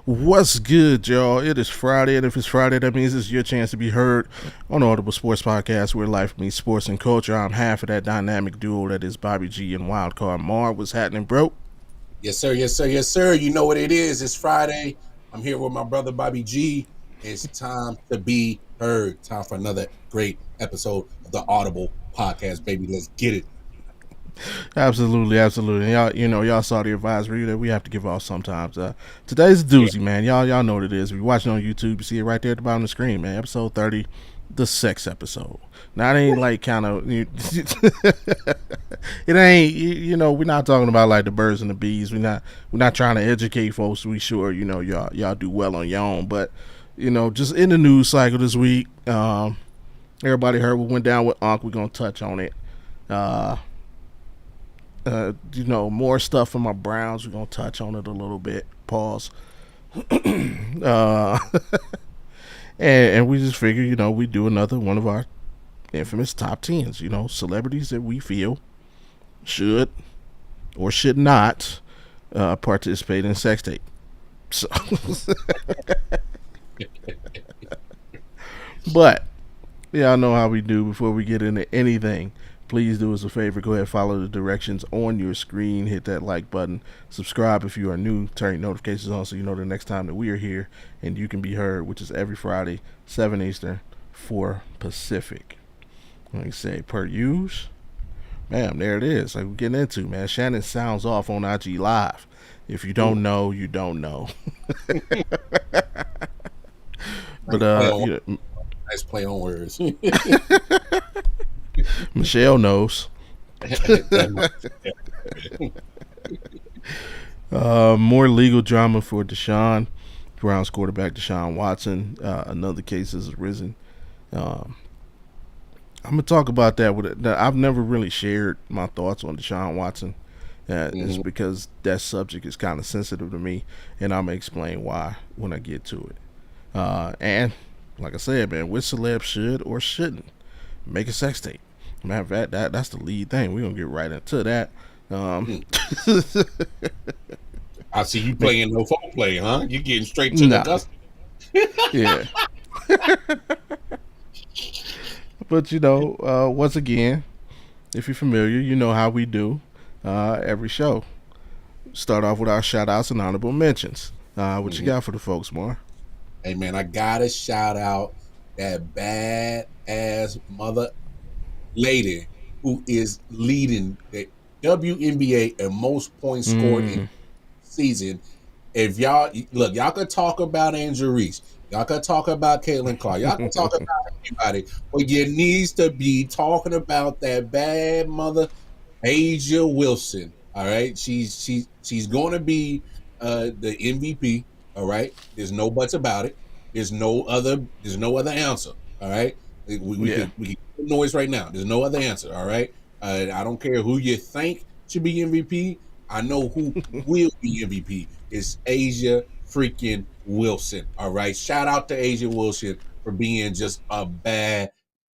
What's good, y'all? It is Friday, and if it's Friday, that means it's your chance to be heard on Audible Sports Podcast, where life meets sports and culture. I'm half of that dynamic duo that is Bobby G and Wildcard Mar. What's happening, bro? Yes, sir. Yes, sir. Yes, sir. You know what it is. It's Friday. I'm here with my brother Bobby G. It's time to be heard. Time for another great episode of the Audible Podcast, baby. Let's get it. Absolutely, absolutely. Y'all saw the advisory that we have to give off sometimes. Today's a doozy, man. Y'all know what it is. If you're watching on YouTube, you see it right there at the bottom of the screen, man. Episode 30, the sex episode. Now, it ain't like kind of, it ain't, we're not talking about like the birds and the bees. We're not trying to educate folks. We sure, y'all do well on your own. But, just in the news cycle this week, everybody heard what went down with Unc. We're going to touch on it. More stuff from my Browns. We're gonna touch on it a little bit. Pause. uh, and we just figure, we do another one of our infamous top tens. Celebrities that we feel should or should not participate in sex tape. So, but yeah, I know how we do. Before we get into anything, please do us a favor. Go ahead and follow the directions on your screen. Hit that like button. Subscribe if you are new. Turn your notifications on so you know the next time that we are here and you can be heard, which is every Friday, 7 Eastern, 4 Pacific. Like I say, per use. Bam, there it is. Like we're getting into, man. Shannon sounds off on IG Live. If you don't know, you don't know. But Nice play on words. Michelle knows. More legal drama for Deshaun. Browns quarterback Deshaun Watson. Another case has arisen. I'm gonna talk about that. I've never really shared my thoughts on Deshaun Watson. It's because that subject is kind of sensitive to me, and I'm gonna explain why when I get to it. And like I said, man, which celeb should or shouldn't make a sex tape? Matter of fact, that's the lead thing. We're gonna get right into that. I see you playing no phone play, huh? You're getting straight to the dust. Yeah. But once again, if you're familiar, you know how we do every show. Start off with our shout outs and honorable mentions. What you got for the folks, Mar? Hey man, I gotta shout out that bad ass mother lady who is leading the WNBA in most points scored in season. If y'all look, y'all could talk about Angel Reese, y'all could talk about Caitlin Clark, y'all can talk about anybody, but you needs to be talking about that bad mother Asia Wilson. All right, she's going to be the MVP. All right, there's no buts about it. There's no other answer. All right, we can noise right now. There's no other answer. All right, I don't care who you think should be MVP. I know who will be MVP. It's Asia freaking Wilson. All right, shout out to Asia Wilson for being just a bad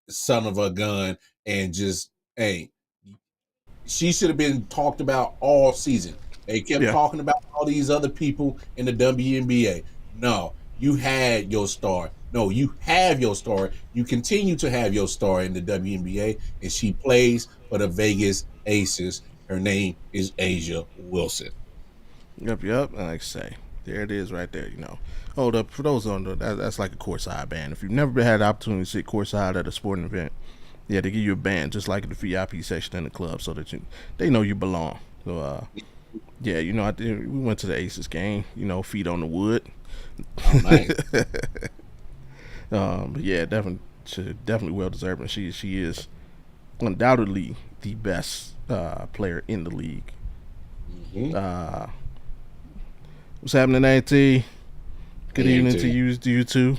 son of a gun and just she should have been talked about all season. They kept talking about all these other people in the WNBA. No, you had your star. No, you have your star. You continue to have your star in the WNBA, and she plays for the Vegas Aces. Her name is Asia Wilson. Yep. Like I say, there it is right there. hold up. For those on that's like a courtside band. If you've never had the opportunity to sit courtside at a sporting event, yeah, they give you a band just like the VIP section in the club, so that they know you belong. So yeah, we went to the Aces game. Feet on the wood. Oh, nice. But yeah, definitely well deserved. And she is undoubtedly the best player in the league. Mm-hmm. What's happening, AT? Good Hey, evening AT. to you too.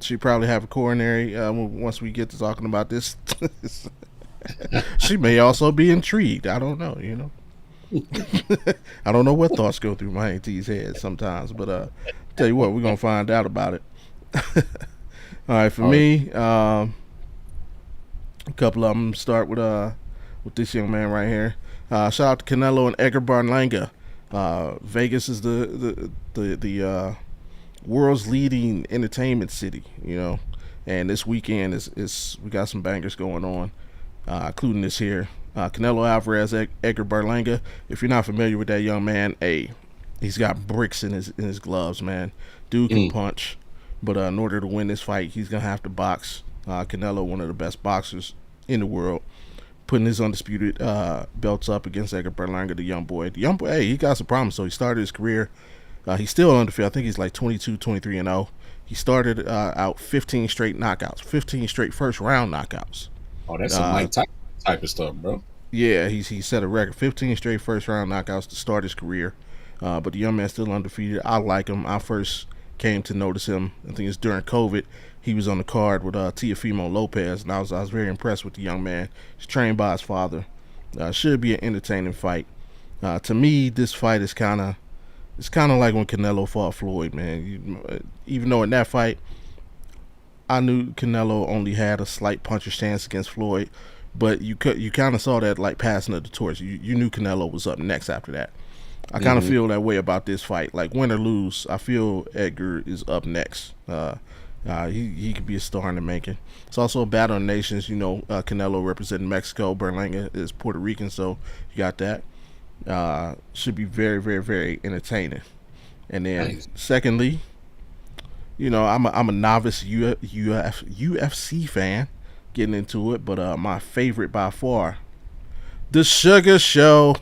She probably have a coronary once we get to talking about this. She may also be intrigued. I don't know. I don't know what thoughts go through my auntie's head sometimes, but tell you what, we're gonna find out about it. All right, for me, a couple of them start with this young man right here. Shout out to Canelo and Edgar Berlanga. Vegas is the world's leading entertainment city, and this weekend is we got some bangers going on, including this here. Canelo Alvarez, Edgar Berlanga. If you're not familiar with that young man, he's got bricks in his gloves, man. Dude can punch, but in order to win this fight, he's gonna have to box. Canelo, one of the best boxers in the world, putting his undisputed belts up against Edgar Berlanga, the young boy. The young boy, he got some problems. So he started his career. He's still undefeated. I think he's like 22, 23 and 0. He started out 15 straight knockouts, 15 straight first round knockouts. Oh, that's some Mike type of stuff, bro. Yeah, he set a record, 15 straight first round knockouts to start his career. But the young man's still undefeated. I like him. I first came to notice him, I think it's during COVID. He was on the card with Teofimo Lopez, and I was very impressed with the young man. He's trained by his father. Should be an entertaining fight. To me, this fight is kind of like when Canelo fought Floyd, man. Even though in that fight, I knew Canelo only had a slight puncher's chance against Floyd, but you kind of saw that like passing of the torch. You knew Canelo was up next after that. I kind of feel that way about this fight. Like win or lose, I feel Edgar is up next. He could be a star in the making. It's also a battle of nations. Canelo representing Mexico. Berlanga is Puerto Rican, so you got that. Should be very, very, very entertaining. And then, secondly, I'm a novice UFC fan, getting into it, but my favorite by far, the Sugar Show.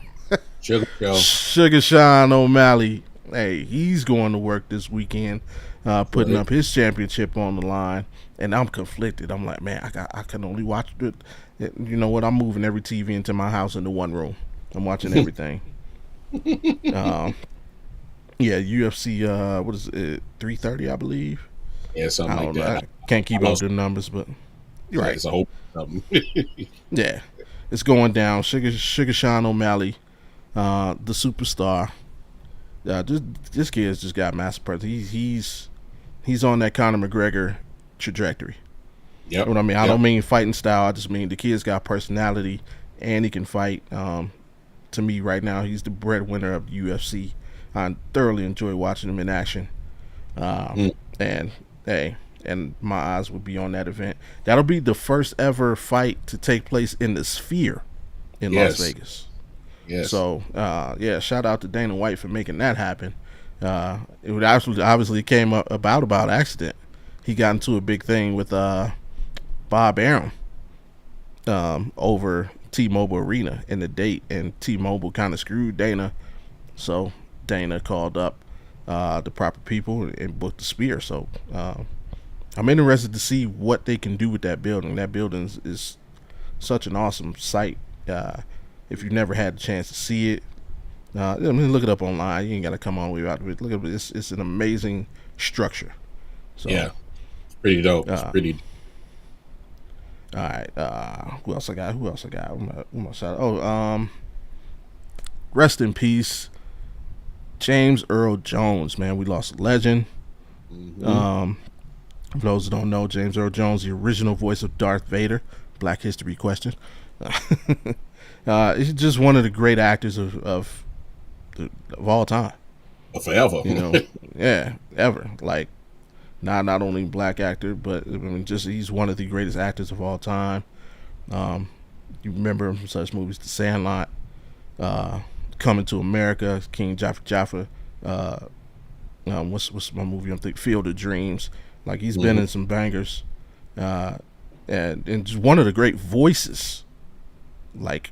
Sugar Sean O'Malley. Hey, he's going to work this weekend, putting up his championship on the line, and I'm conflicted. I'm like, man, I can only watch it. You know what? I'm moving every TV into my house into one room. I'm watching everything. Yeah, UFC. What is it? 3:30, I believe. Yeah, something like that. I can't keep up with the numbers, but you're right. It's a whole something. Yeah, it's going down. Sugar Sean O'Malley, the superstar. This kid's just got massive. He's on that Conor McGregor trajectory. Yep. You know what I mean? I don't mean fighting style. I just mean the kid's got personality and he can fight. To me, right now, he's the breadwinner of the UFC. I thoroughly enjoy watching him in action. And my eyes would be on that event. That'll be the first ever fight to take place in the Sphere in Las Vegas. Yes. So, shout out to Dana White for making that happen. It would obviously came about accident. He got into a big thing with Bob Arum over T-Mobile Arena and the date, and T-Mobile kind of screwed Dana. So Dana called up the proper people and booked the Sphere. So I'm interested to see what they can do with that building. That building is such an awesome site. If you've never had the chance to see it, look it up online. You ain't got to come all the way out to it. Look at it. It's an amazing structure. So, yeah, it's pretty dope. It's pretty. All right. Who else I got? I'm shout. Rest in peace, James Earl Jones. Man, we lost a legend. For those who don't know, James Earl Jones, the original voice of Darth Vader. Black History question. He's just one of the great actors of all time. Forever. Yeah, ever. Like, not only black actor, but I mean, just he's one of the greatest actors of all time. You remember him from such movies, The Sandlot, Coming to America, King Jaffa, what's my movie? I'm thinking Field of Dreams. Like he's been Mm-hmm. in some bangers, uh, and just one of the great voices, like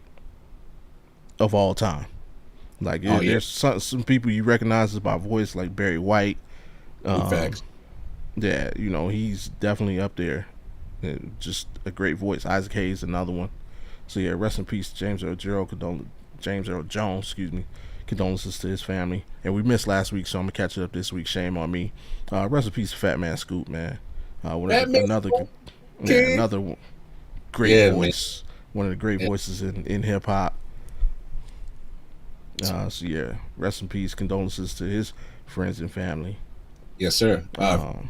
of all time. Like Oh yeah, there's some people you recognize by voice, like Barry White. big Um, facts. yeah, he's definitely up there. Just a great voice. Isaac Hayes, another one. So yeah, rest in peace, James Earl Jones. Excuse me. Condolences to his family. And we missed last week, so I'm gonna catch it up this week. Shame on me. Rest in peace, Fat Man Scoop, man. That man, Yeah, okay. another great Yeah, man. voice. One of the great Yeah. voices in hip hop. So yeah, rest in peace. Condolences to his friends and family. Yes, sir. Um,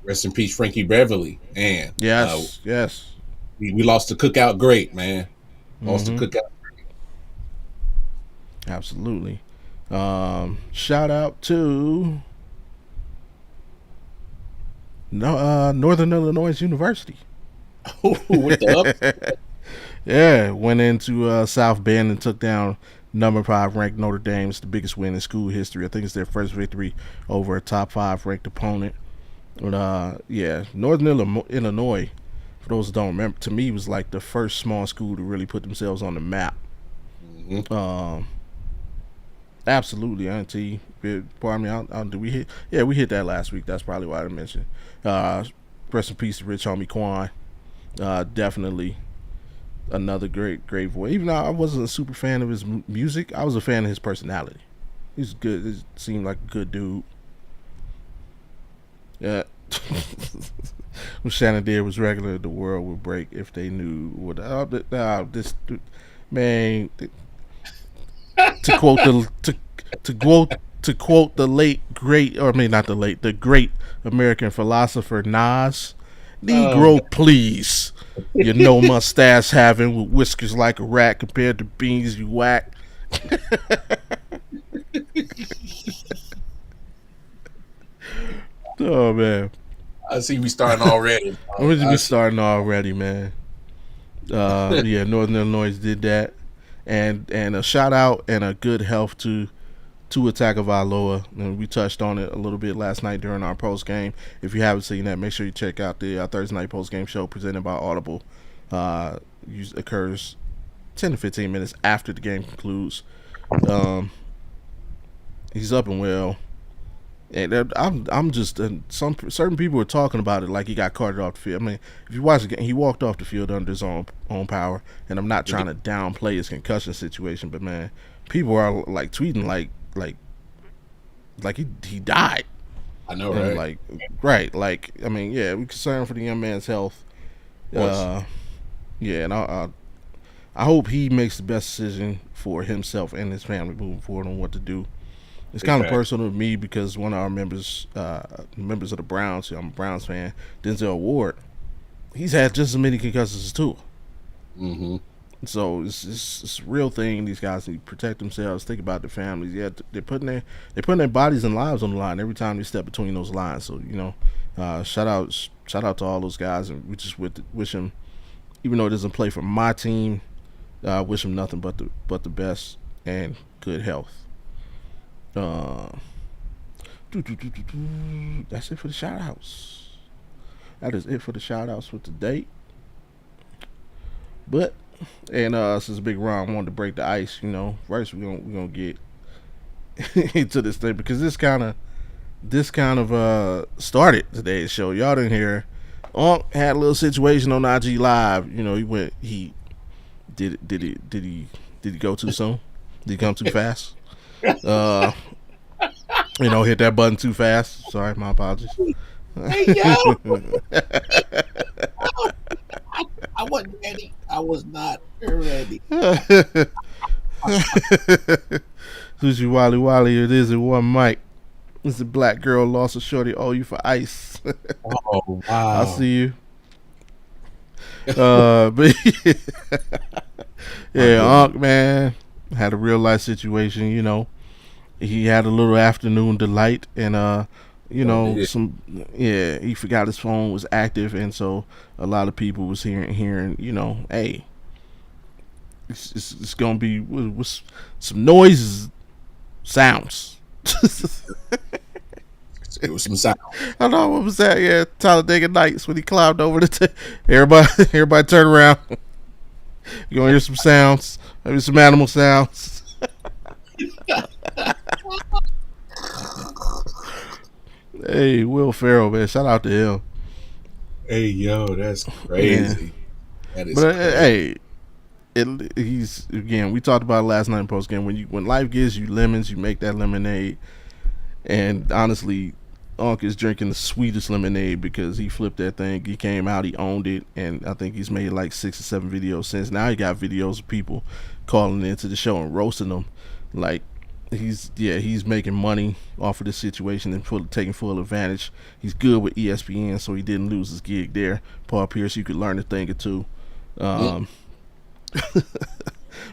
Rest in peace, Frankie Beverly. And yes, yes. we lost the cookout great, man. Lost the Mm-hmm. cookout. Absolutely. Shout out to Northern Illinois University. With the up. Yeah, went into South Bend and took down number 5 ranked Notre Dame. It's the biggest win in school history. I think it's their first victory over a top 5 ranked opponent. But yeah, Northern Illinois, for those who don't remember, to me was like the first small school to really put themselves on the map. Mm-hmm. Um, absolutely, Auntie. Pardon me. Do we hit? Yeah, we hit that last week. That's probably why I didn't mention. Uh, Rest in peace to Rich Homie Quan. Definitely another great voice. Even though I wasn't a super fan of his music, I was a fan of his personality. He's good. He seemed like a good dude. Yeah. What Shannon did was regular. The world would break if they knew what. This man. To quote the to quote the late great, or I mean not the late, the great American philosopher Nas. Oh, Negro, please. You no mustache having with whiskers like a rat compared to beans you whack. Oh man, I see we starting already. we're just I be see. starting already, man. Yeah, Northern Illinois did that, and a shout out and a good health to Attack of Aloha. And we touched on it a little bit last night during our post game. If you haven't seen that, make sure you check out the Thursday night post game show presented by Audible. Uh, Occurs 10 to 15 minutes after the game concludes. Um, he's up and well. And I'm just some certain people are talking about it like he got carted off the field. I mean, if you watch the game, he walked off the field under his own power. And I'm not trying to downplay his concussion situation, but man, people are like tweeting like he died. I know, And I'm right? like, right, like I mean, yeah, we're concerned for the young man's health. Of course. Uh, yeah, and I hope he makes the best decision for himself and his family moving forward on what to do. It's Big kind of fact. personal to me because one of our members of the Browns, I'm a Browns fan, Denzel Ward, he's had just as many concussions too. Mm-hmm. So it's a real thing. These guys need to protect themselves. Think about their families. Yeah, they're putting their bodies and lives on the line every time they step between those lines. So shout out to all those guys, and we just wish him, even though he doesn't play for my team, wish him nothing but the best and good health. Uh, that's it for the shout outs. That is it for the shout outs for today. But since Big Ron wanted to break the ice, first we're gonna get into this thing because this kind of started today's show. Y'all didn't hear. Unc had a little situation on IG Live. He did he go too soon? Did he come too fast? Uh, hit that button too fast. Sorry, my apologies. Hey yo, I wasn't ready. I was not ready. Sushi Wally Wally, it is in one mic. It's a black girl lost a shorty. Oh, you for ice? Oh I wow. see you. But My yeah, goodness. Unc man had a real life situation. He had a little afternoon delight, and So did it. some yeah, he forgot his phone was active, and so a lot of people was hearing, hey, it's gonna be with some noises, sounds. There was some sound. I know what was that? Yeah, Talladega Nights when he climbed over the. Everybody, everybody, turn around. You gonna hear some sounds? Maybe some animal sounds. Hey, Will Ferrell, man, shout out to him, Hey, yo, that's man. crazy. That is But crazy. hey, he's again. We talked about it last night in post game. When life gives you lemons, you make that lemonade. And honestly, Unc is drinking the sweetest lemonade because he flipped that thing. He came out, he owned it, and I think he's made like 6 or 7 videos since. Now he got videos of people calling into the show and roasting him. Like he's making money off of this situation and taking full advantage. He's good with ESPN, so he didn't lose his gig there. Paul Pierce, you could learn a thing or two. Mm. Um,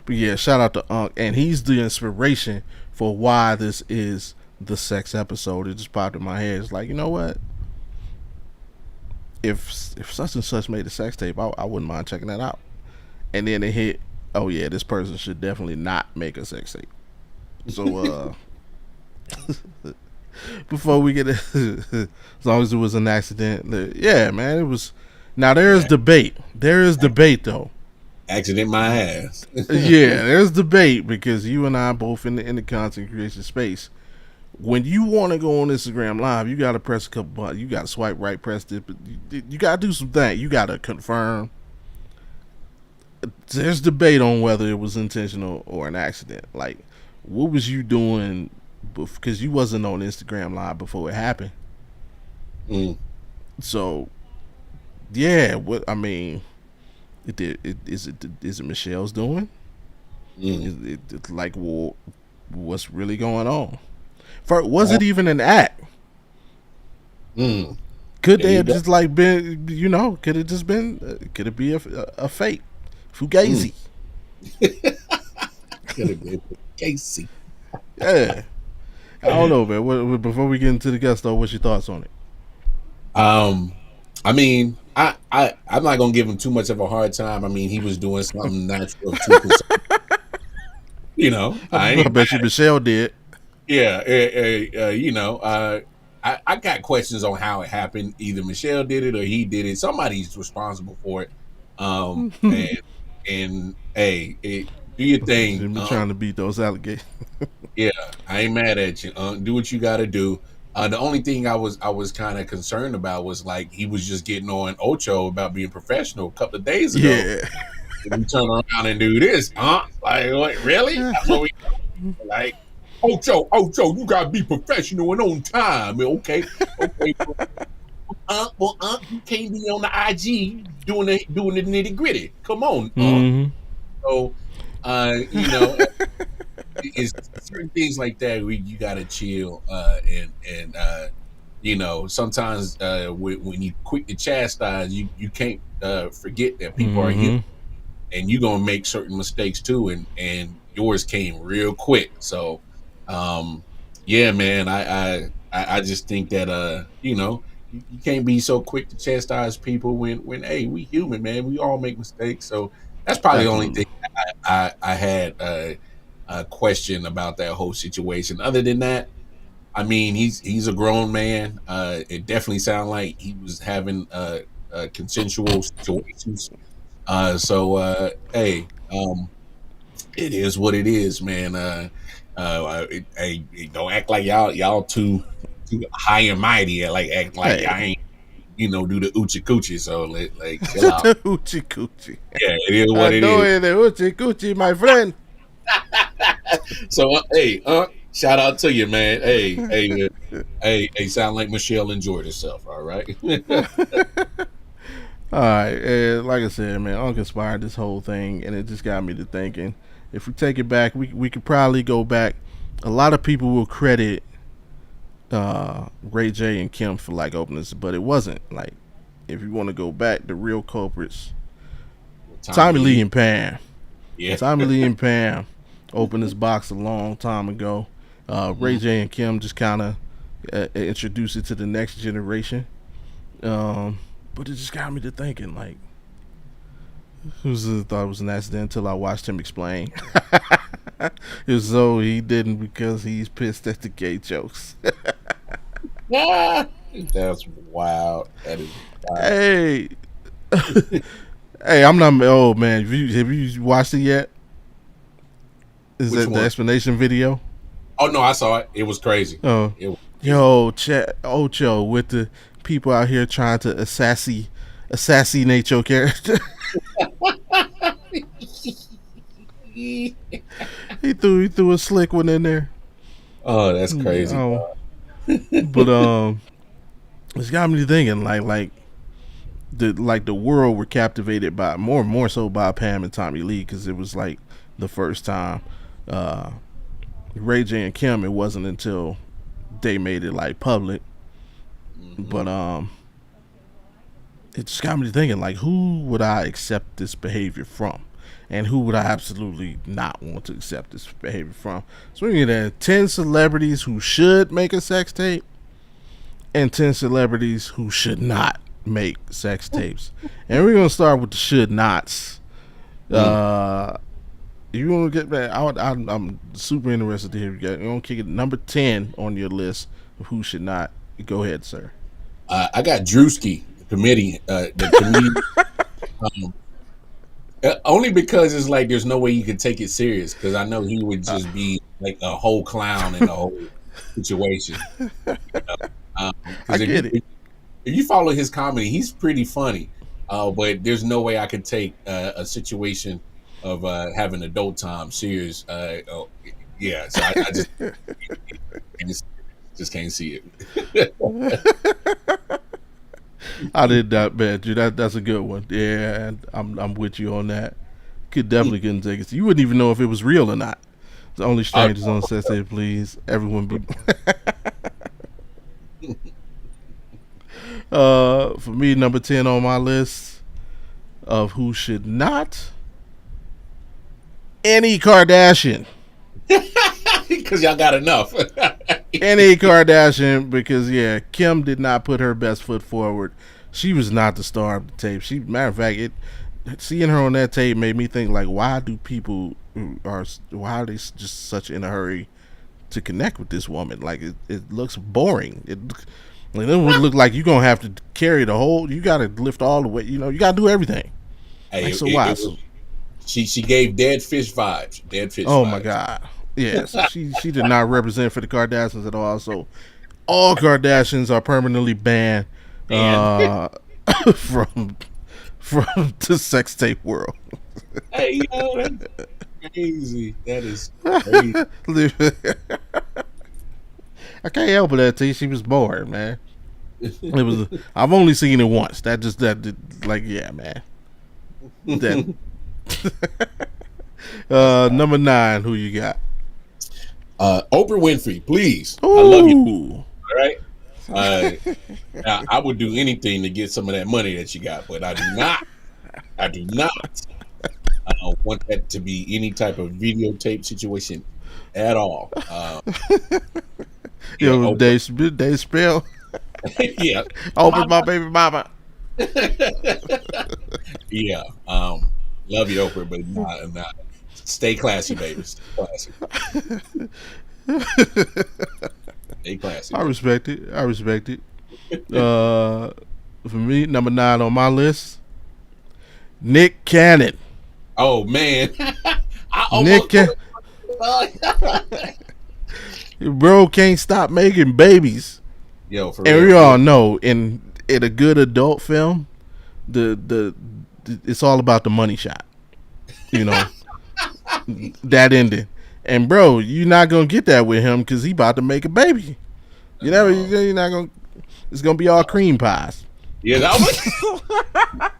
but yeah, shout out to Unc, and he's the inspiration for why this is the sex episode. It just popped in my head. It's like, you know what? If such and such made a sex tape, I wouldn't mind checking that out. And then it hit. Oh yeah, this person should definitely not make a sex tape. So before we get it, as long as it was an accident, yeah, man, it was. Now there is Yeah. debate. There is debate though. Accident my ass. Yeah, there's debate because you and I both in the content creation space. When you want to go on Instagram Live, you got to press a couple buttons. You got to swipe right, press this. But you got to do some things. You got to confirm. There's debate on whether it was intentional or an accident. Like, what was you doing? Because you wasn't on Instagram Live before it happened. Mm. So, yeah, what I mean, is it Michelle's doing? Mm. It's like, well, what's really going on? Was Oh, it even an act? mm. Could There they you have go. just like been, could it just been, could it be a fake? Mm. Fugazi. Could have been Casey. Yeah. I don't know, man. Before we get into the guest, though, what's your thoughts on it? Um, I mean, I'm not gonna give him too much of a hard time. I mean, he was doing something natural to concern. I I ain't bet you mad. Michelle did. Yeah, I got questions on how it happened. Either Michelle did it or he did it. Somebody's responsible for it. And hey, do your thing. Jimmy trying to beat those alligators. Yeah, I ain't mad at you. Do what you got to do. The only thing I was kind of concerned about was like he was just getting on Ocho about being professional a couple of days ago. Yeah. And we turn around and do this, huh? Like, what, really? That's what we like. Ocho, you gotta be professional and on time. Okay, okay. You can't be on the IG doing the nitty gritty. Come on, Mm-hmm. So, you know, it's certain things like that where you gotta chill and sometimes when you quick to chastise, you can't forget that people are human Mm-hmm. and you're gonna make certain mistakes too, and yours came real quick. So, um, yeah, man, I just think that you can't be so quick to chastise people when hey, we human, man, we all make mistakes. So that's probably the only Absolutely. thing I had a question about that whole situation. Other than that, I mean, he's a grown man. It definitely sounded like he was having consensual situations. Hey, it is what it is, man. Hey, don't act like y'all too high and mighty. Like act like y'all Hey. ain't do the oochie coochie. So like chill out. The hoochie coochie. Yeah, it is I what it know is. it, the hoochie coochie, my friend. So hey, shout out to you, man. Hey, sound like Michelle enjoyed herself. All right. All right, and like I said, man, Unc inspired this whole thing, and it just got me to thinking. If we take it back, we could probably go back. A lot of people will credit Ray J and Kim for like opening this, but it wasn't. Like, if you want to go back, the real culprits, Tommy Tommy Lee Lee. and Pam. Yeah. Tommy Lee and Pam opened this box a long time ago. Ray Mhm. J and Kim just kind of introduced it to the next generation. But it just got me to thinking, like, thought it was an accident until I watched him explain. It was so he didn't because he's pissed at the gay jokes. Ah, that's wild. That is wild. Hey, hey, I'm not. Oh man, have you watched it yet? Is Which that the one? explanation video? Oh no, I saw it. It was crazy. Oh, It was crazy. yo, chat Ocho with the people out here trying to assassinate your character. he threw a slick one in there. Oh, that's crazy. Oh, but it's got me thinking like the world were captivated by more so by Pam and Tommy Lee because it was like the first time. Uh, Ray J and Kim, it wasn't until they made it like public. Mm-hmm. But it just got me thinking like who would I accept this behavior from? And who would I absolutely not want to accept this behavior from? So we get 10 celebrities who should make a sex tape and 10 celebrities who should not make sex tapes. And we're going to start with the should nots. Mm. Uh, you want to get back? I'm super interested to hear you guys. You want to kick it number 10 on your list of who should not. Go ahead, sir. I got Drewski, the comedian. The comedian. Um, only because it's like there's no way you could take it serious because I know he would just be like a whole clown in the whole situation. I Because get it. if you follow his comedy, he's pretty funny. But there's no way I could take a situation of having adult time serious. Yeah, so I just can't see it. I did that, man. Dude, that's a good one. Yeah, I'm with you on that. Could definitely couldn't take it. You wouldn't even know if it was real or not. The only strangers on set say please. Everyone be. For me, number 10 on my list of who should not. Any Kardashian. Because y'all got enough. Any Kardashian because yeah, Kim did not put her best foot forward. She was not the star of the tape. Matter of fact, seeing her on that tape made me think like, why are they just such in a hurry to connect with this woman? Like it looks boring. It would look like you're gonna have to carry the whole. You got to lift all the weight. You got to do everything. Hey, Like so, why? she gave dead fish vibes. Dead fish Oh my vibes. god. Yeah, so she did not represent for the Kardashians at all. So all Kardashians are permanently banned And uh, from the sex tape world. hey, yo, that's crazy. That is crazy. I can't help it. That she was bored, man. It was. I've only seen it once. Like yeah, man. That number 9. Who you got? Oprah Winfrey, please. I love you. Ooh. All right. Now, I would do anything to get some of that money that you got, but I do not. I do not want that to be any type of videotape situation at all. Yo, Oprah, Dave Spell. yeah, Open my baby mama. yeah. Love you, Oprah, but not. Stay classy, baby. Stay classy. Stay classy, I baby. respect it. I respect it. Uh, for me, number 9 on my list, Nick Cannon. Oh man, I almost Nick, bro can't stop making babies, yo for and real. we all know in a good adult film, the it's all about the money shot. You know that ending, and bro, you're not gonna get that with him because he about to make a baby. You know No. you're not gonna. It's gonna be all cream pies. Yeah, that was,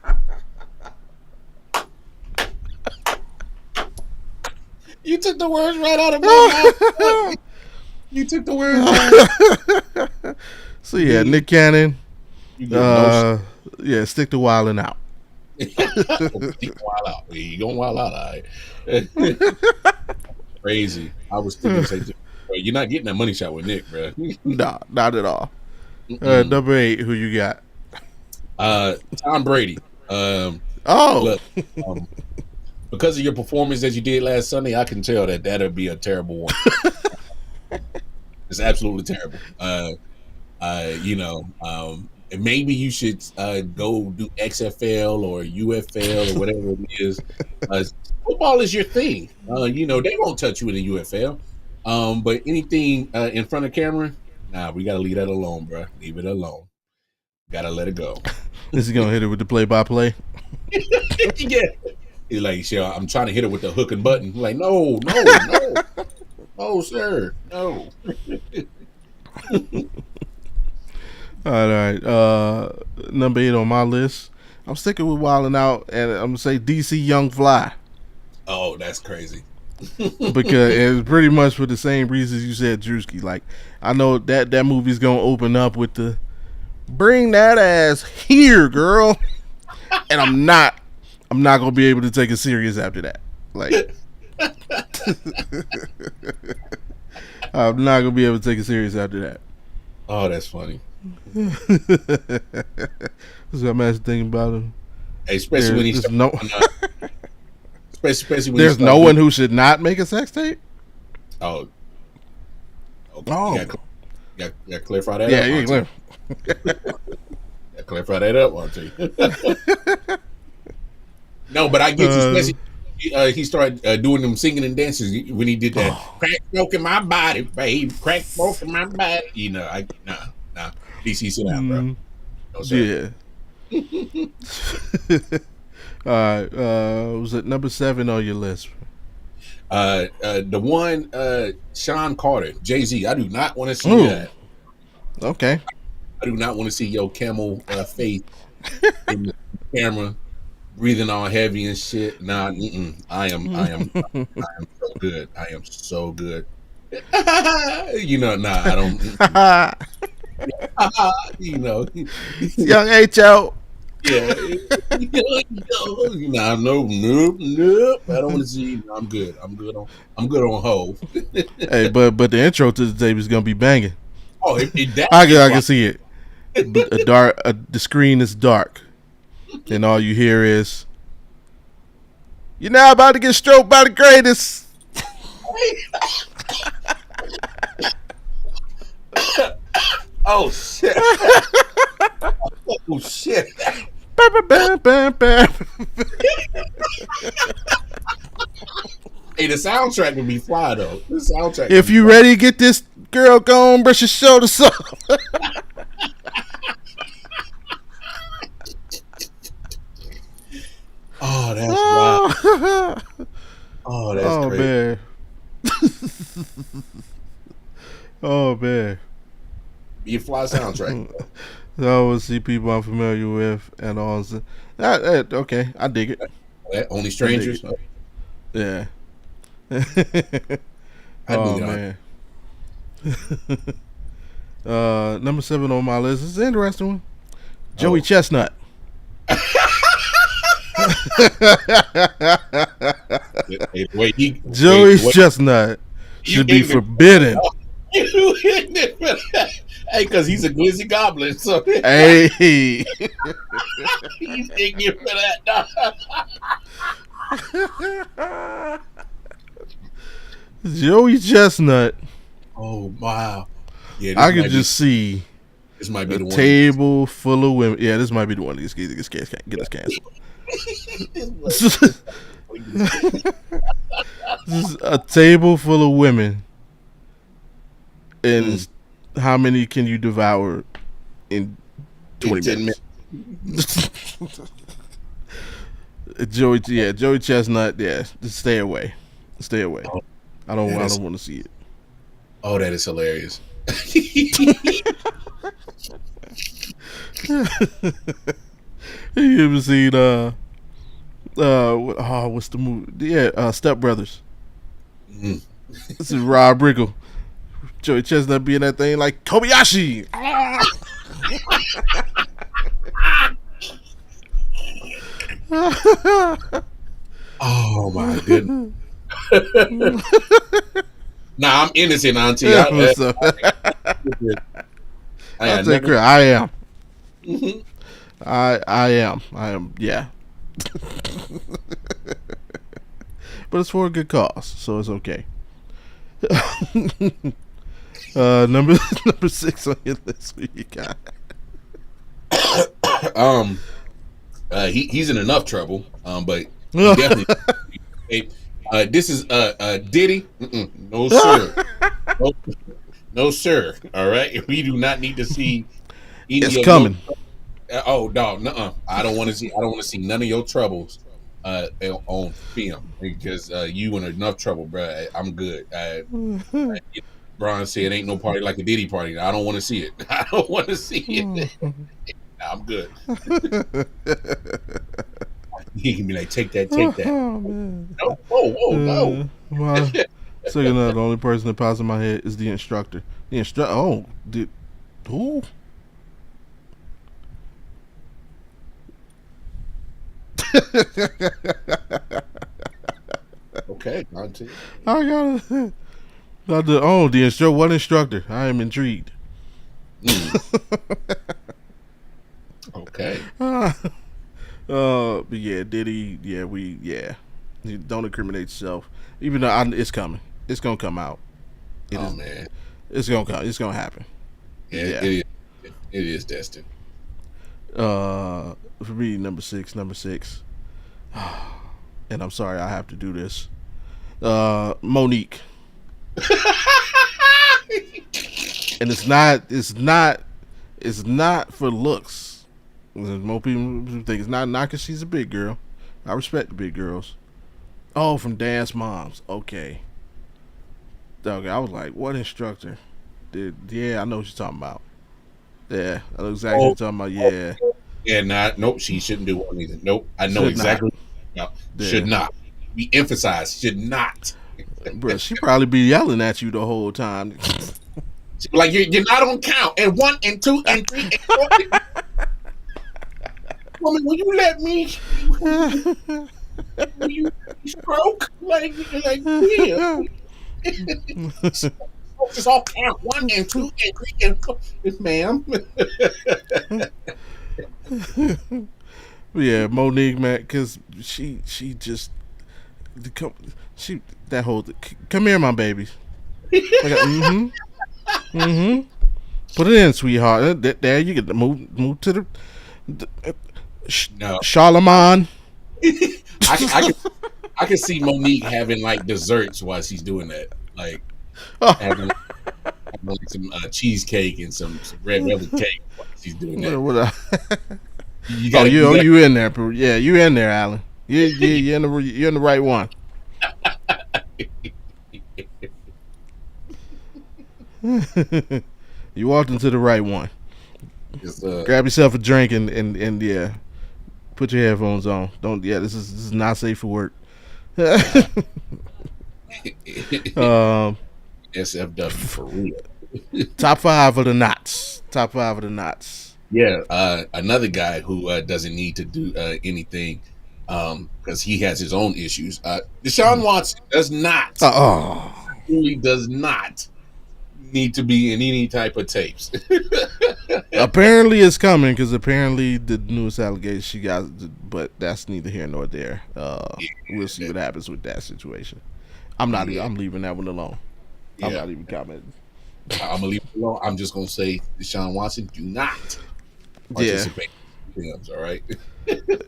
you took the words right out of my mouth. You took the words right. So yeah, Nick Cannon. You get no Yeah, stick to wilding out. shit. Wild out. You gonna wild out, all right. Crazy. I was thinking, say, bro, you're not getting that money shot with Nick, bro. Nah, not at all. Mm-mm. Number 8, who you got? Tom Brady. Oh, Look, um, because of your performance that you did last Sunday, I can tell that'll be a terrible one. It's absolutely terrible. And maybe you should go do XFL or UFL or whatever it is. Uh, Football is your thing. They won't touch you in the UFL. But anything in front of camera, nah, we gotta leave that alone, bro. Leave it alone. Gotta let it go. Is he gonna hit it with the play-by-play? Yeah. He's like, I'm trying to hit it with the hook and button. Like, no, no, sir, no. All right. Number 8 on my list. I'm sticking with Wildin' Out, and I'm gonna say DC Young Fly. Oh, that's crazy. Because it's pretty much for the same reasons you said, Drewski. Like, I know that movie's gonna open up with the "bring that ass here, girl," and I'm not gonna be able to take it serious after that. Like, I'm not gonna be able to take it serious after that. Oh, that's funny. So I'm actually thinking about him. Hey, especially when he's especially when there's no one who should not make a sex tape. Oh, okay. Oh, you gotta clarify that. Yeah, you clear. Clarify that up, I'll tell you. No, but I get you. Especially he started doing them singing and dances when he did that. Crack smoking my body, babe. Crack smoking my body. Nah. DC, sit down, bro. No, sir. Yeah. All right. Was it number 7 on your list? The one, Sean Carter, Jay-Z. I do not want to see that. Okay. I do not want to see your camel face in the camera, breathing all heavy and shit. Nah, I am so good. I am so good. Nah, I don't. Young H.O. Yeah. Nah, nope. I don't want to see. I'm good. I'm good on Hove. Hey, but the intro to the tape is gonna be banging. Oh, I can see it. The screen is dark, and all you hear is, "You're now about to get stroked by the greatest." Oh shit! Oh shit! Hey, the soundtrack would be fly though. The soundtrack. If you ready to get this girl gone, brush your shoulders off. Oh, that's wild. Oh, that's crazy. Man. Oh man. Be a fly soundtrack. I always see people I'm familiar with, and all. Okay, I dig it. Only strangers. Yeah. Oh man. Number 7 on my list is an interesting one. Joey Chestnut. Joey Chestnut should be forbidden. Hey, because he's a glizzy goblin. So hey, he's ignorant for that. Joey Chestnut. Oh wow! Yeah, I could just see this might be a the one table full of women. Yeah, this might be the one. Get us canceled. This is a table full of women, and how many can you devour in 20 minutes? Joey Chestnut. Yeah, just stay away. Oh, I don't want to see it. Oh, that is hilarious. You ever seen what's the movie? Yeah, Step Brothers. This is Rob Riggle. Joey Chestnut being that thing like Kobayashi. Oh my goodness. Nah, I'm innocent, Auntie. I am. Mm-hmm. I am. Yeah. But it's for a good cause, so it's okay. Number number 6 on your list. Who you got? He's in enough trouble. But he definitely. This is Diddy. No sir, no, no sir. All right, we do not need to see any It's of your. coming. Oh no, nuh-uh. I don't want to see. I don't want to see none of your troubles on film because you in enough trouble, bro. I'm good. Brian said, "Ain't no party like a Diddy party." I don't want to see it. I don't want to see it. I'm good. He can be like, "Take that, take that." Oh man. No, whoa, no. My second, the only person that pops in my head is the instructor. The instructor. Oh, who? Okay, Dante. I gotta. The instructor. What instructor? I am intrigued. Okay. But yeah, Diddy. Yeah. Don't incriminate yourself. Even though it's coming. It's gonna come out. Man. It's gonna come. It's gonna happen. Yeah. It is destined. For me, number six, and I'm sorry I have to do this. Monique, and it's not for looks. Most people think it's not because she's a big girl. I respect the big girls. Oh, from Dance Moms. Okay, I was like, what instructor? Yeah, I know what you're talking about. Yeah, I know exactly what you're talking about. Yeah. Yeah, nope, she shouldn't do one either. Nope, I know Should exactly. not. No, should not. We emphasize should not. Bro, she probably be yelling at you the whole time. Like you're not on count. And 1 and 2 and 3 and 4. Woman, will you let me? Will you stroke? Like yeah. Just all count 1 and 2 and 3 and 4, ma'am. Yeah, Monique, man, because she just that whole come here, my baby. Like, put it in, sweetheart. There you get to move to the No, Charlemagne. I can see Monique having like desserts while she's doing that, like having like some cheesecake and some red velvet cake while she's doing that. You in there? Yeah, you in there, Alan. You're in the right one. You walked into the right one. Grab yourself a drink and yeah, put your headphones on. Don't this is not safe for work. SFW for real. Top 5 of the knots. Yeah, another guy who doesn't need to do anything because he has his own issues. Deshaun Watson does not. Really does not need to be in any type of tapes. Apparently it's coming because apparently the newest allegation she got, but that's neither here nor there. We'll see what happens with that situation. I'm leaving that one alone. I'm not even commenting. I'm gonna leave it alone. I'm just gonna say Deshaun Watson, do not participate in films, all right?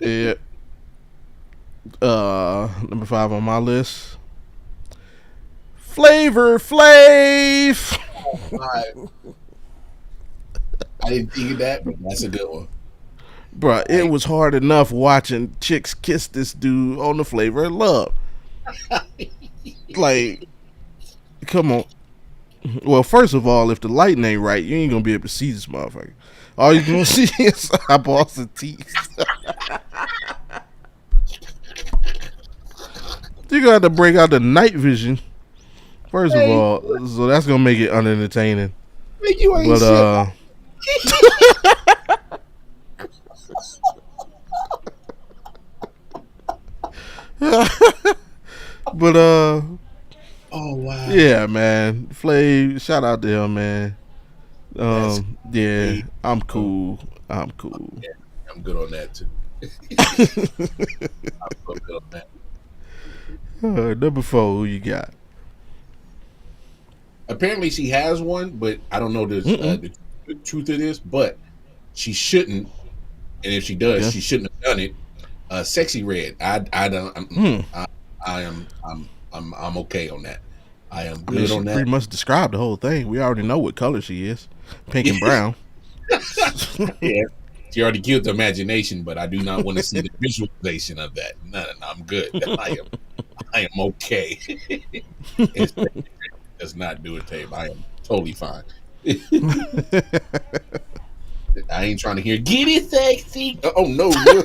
Yeah. Number 5 on my list. Flavor Flav. I didn't think of that, but that's a good one. Bruh, it was hard enough watching chicks kiss this dude on the Flavor of Love. Like, come on. Well, first of all, if the lighting ain't right, you ain't gonna be able to see this motherfucker. All you gonna see is eyeballs and teeth. You got to break out the night vision. First of all, so that's gonna make it unentertaining. You ain't but but oh wow. Yeah, man. Flav, shout out to him, man. Yeah, I'm cool. Yeah, I'm good on that too. I'm good on that. Number 4, who you got? Apparently, she has one, but I don't know Mm-mm. the truth of this. But she shouldn't, and if she does, Yeah. she shouldn't have done it. Sexy red. I don't. Hmm. I am. I'm okay on that. I am I mean, good she on that. pretty much described the whole thing. We already know what color she is, pink and brown. Yeah. She already killed the imagination, but I do not want to see the visualization of that. No, no, no, I'm good. I am okay. It does not do it, tape. I am totally fine. I ain't trying to hear get it sexy. Oh no, no,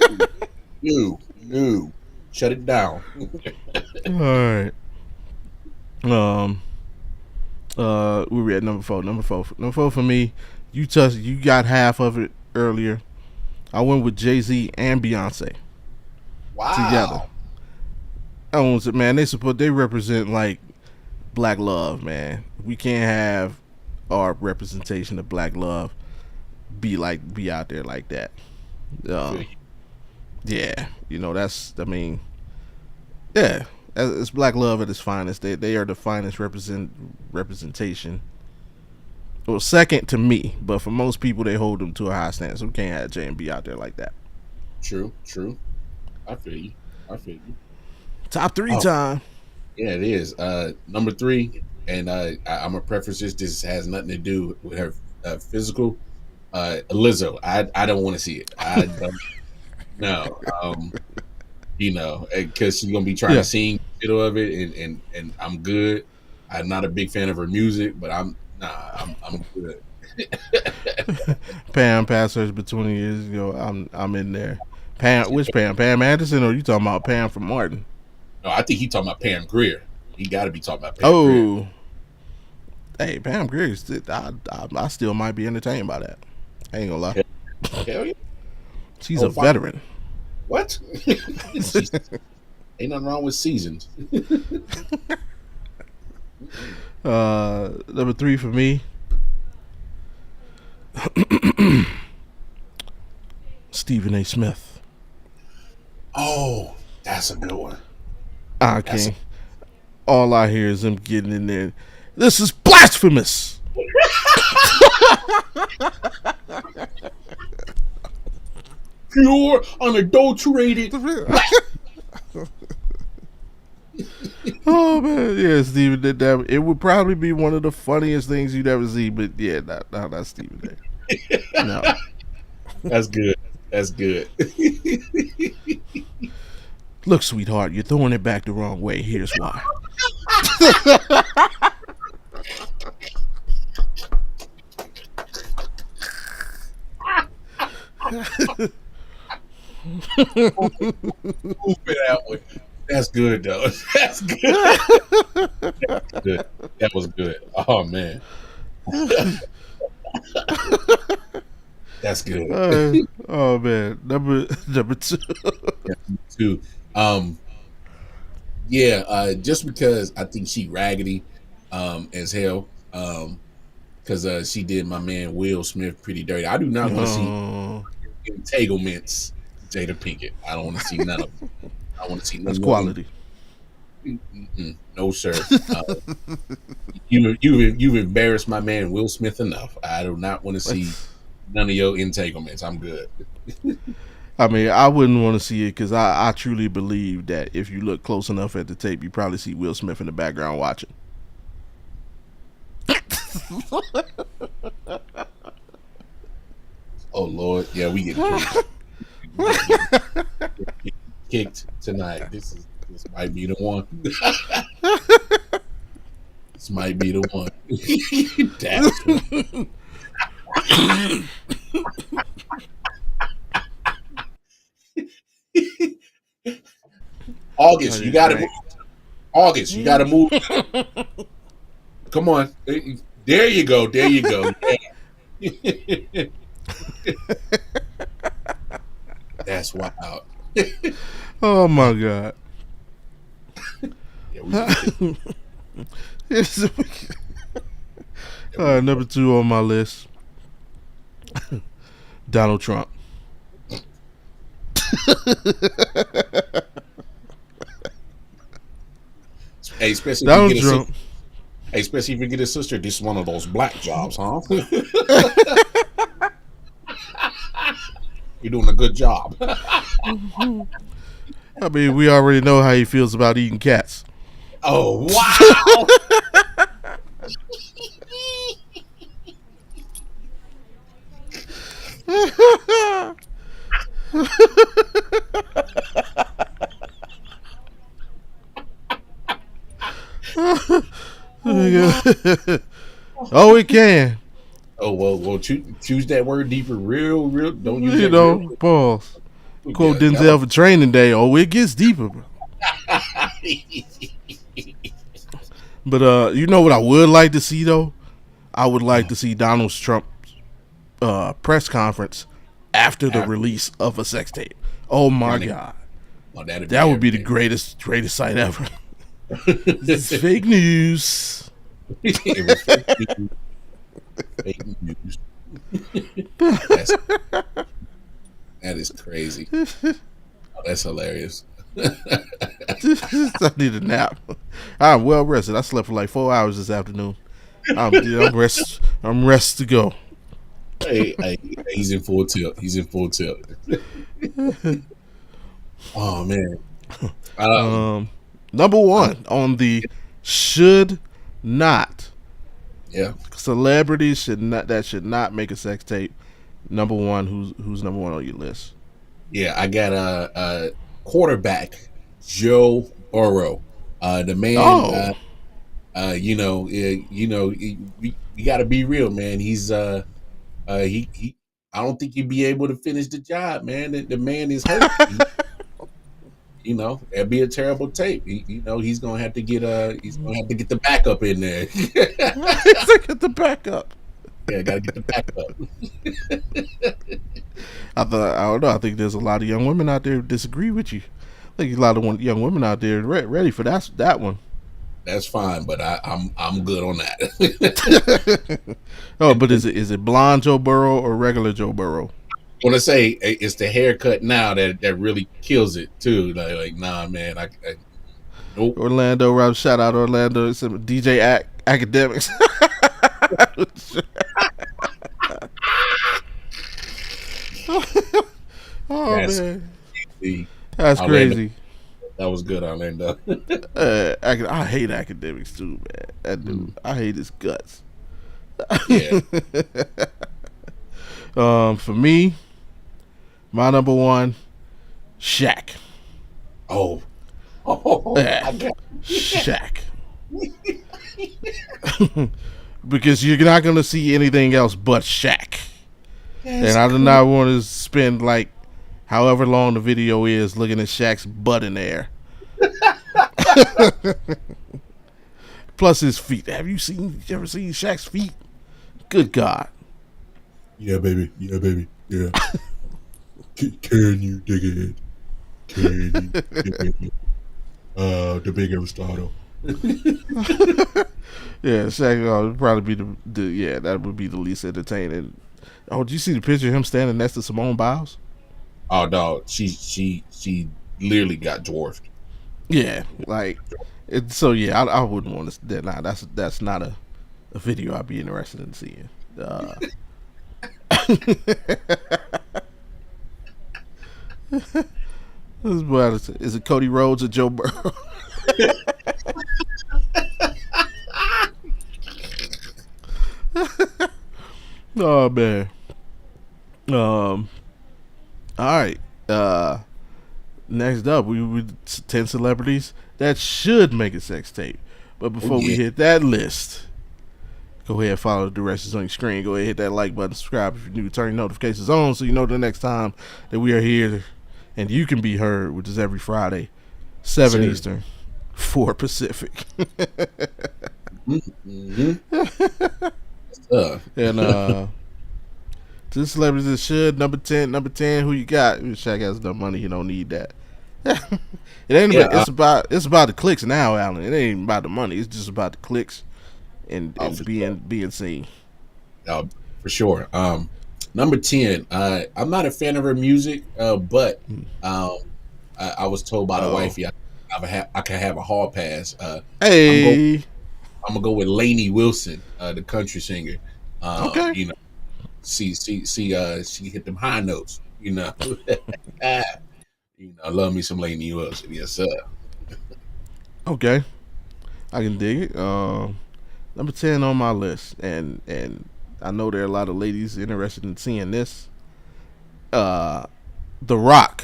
no, no. Shut it down. All right. Um. We were at number four. Number four for me. You got half of it earlier. I went with Jay-Z and Beyonce together. Wow. Man, they represent like black love, man. We can't have our representation of black love be out there like that. I feel Um, you. yeah, that's yeah, it's black love at its finest. They are the finest representation. Well, second to me, but for most people, they hold them to a high standard. So we can't have J and B out there like that. True, true. I feel you. I feel you. Top three Oh, time. yeah, it is. Number three, and I'm gonna preface this. This has nothing to do with her physical. Lizzo. I don't want to see it. I don't know. Because she's gonna be trying to Yeah, sing the middle of it, and I'm good. I'm not a big fan of her music, but I'm good. Pam passed hers but 20 years ago. I'm in there. Pam, which Pam? Pam Anderson, or you talking about Pam from Martin? No, I think he talking about Pam Grier. He got to be talking about Pam Grier. Oh, hey, Pam Grier. I still might be entertained by that. I ain't gonna lie. Hell, hell yeah. She's Oh, a fine. veteran. What? Ain't nothing wrong with seasons. Number three for me, Stephen A. Smith. Oh, that's a good one. That's a Okay. All I hear is him getting in there. This is blasphemous. pure, unadulterated. Oh man, yeah, Stephen did that. It would probably be one of the funniest things you'd ever see. But yeah, not Stephen there. No. That's good. That's good. Look, sweetheart, you're throwing it back the wrong way. Here's why. Move it that way. That's good though. That's good. Good. That was good. Oh man. That's good. Oh man, number two. Too. Um, yeah, just because I think she raggedy as hell. Because she did my man Will Smith pretty dirty. I do not want to see Oh, entanglements, Jada Pinkett. I don't want to see none of them. I want to see that's none of them. quality. No, sir. You've embarrassed my man Will Smith enough. I do not want to see none of your entanglements. I'm good. I mean, I wouldn't want to see it because I truly believe that if you look close enough at the tape, you probably see Will Smith in the background watching. Oh Lord, yeah, we get kicked tonight. This might be the one. This might be the one. August, you got to move. August, you got to move. Come on, there you go. There you go. Yeah. That's wild. Oh my god. Yeah, Number two on my list, Donald Trump. hey, especially Donald Trump. Hey, especially if you get a sister, this is one of those black jobs, huh? You're doing a good job. I mean, we already know how he feels about eating cats. Oh wow! Oh wow! Oh, it can. Oh well, choose that word deeper, real. Don't use You that real know, quick. pause. Quote Yeah, that Denzel for Training Day. Oh, it gets deeper. was. But you know what I would like to see though? I would like to see Donald Trump's press conference after the After release of a sex tape. Oh my running, god, oh, that'd that be would be the everything. greatest sight ever. This is fake news. It was fake news. Fake news. That's that is crazy. Oh, that's hilarious. I need a nap. I'm well rested. I slept for like 4 hours this afternoon. I'm rest to go. Hey, he's in full tilt. He's in full tilt. Oh man. Um, Um, Number I'm, one on the should not yeah, celebrities should not make a sex tape. Number one, who's number one on your list? yeah. I got a quarterback, Joe Burrow. The man. Oh, We got to be real, man. He. I don't think he'd be able to finish the job, man. The man is hurt. That'd be a terrible tape. He's gonna have to get the backup in there. look at the backup. Yeah, gotta get the backup. I don't know. I think there's a lot of young women out there who disagree with you. I think a lot of young women out there ready for that one. That's fine, but I'm good on that. Oh, but is it blonde Joe Burrow or regular Joe Burrow? I want to say it's the haircut now that really kills it too. Nah, man, nope. Orlando, Rob, shout out Orlando. It's DJ Academics. Oh That's man, the that's Orlando. crazy. That was good, Orlando. I hate Academics too, man. That dude, I hate his guts. Yeah. For me, my number one, Shaq. Oh, Yeah, I got Shaq. Because you're not gonna see anything else but Shaq. that's And I do cool. not want to spend like however long the video is looking at Shaq's butt in the air. Plus his feet. You ever seen Shaq's feet? Good God. Yeah, baby. Yeah, baby. Yeah. Can you dig it? Can you dig it? The big Aristotle. Yeah, Shaq would probably be that would be the least entertaining. Oh, did you see the picture of him standing next to Simone Biles? Oh, dog. She literally got dwarfed. Yeah, like so. Yeah, I wouldn't want to. Nah, that's not a video I'd be interested in seeing. Is it Cody Rhodes or Joe Burrow? Oh man. All right. Next up, we 10 celebrities that should make a sex tape. But Oh before we yeah. hit that list, go ahead and follow the directions on your screen. Go ahead and hit that like button, subscribe if you're new, turn your notifications on so you know the next time that we are here and you can be heard, which is every Friday, 7 Sir. Eastern, 4 Pacific. Mm-hmm. And to the celebrities that should, number 10, who you got? Shaq has enough money, he don't need that. It ain't Yeah. about, it's about the clicks now, Alan. It ain't about the money. It's just about the clicks and For being seen. sure. For sure. Number 10. I'm not a fan of her music, but I was told by the Oh, wifey I can have a hall pass. I'm going. hey, I'm gonna go with Lainey Wilson, the country singer. Okay. You know, she hit them high notes. You know, I love me some Lainey Wilson. Yes, sir. Okay. I can dig it. Number 10 on my list, and I know there are a lot of ladies interested in seeing this. Uh, The Rock.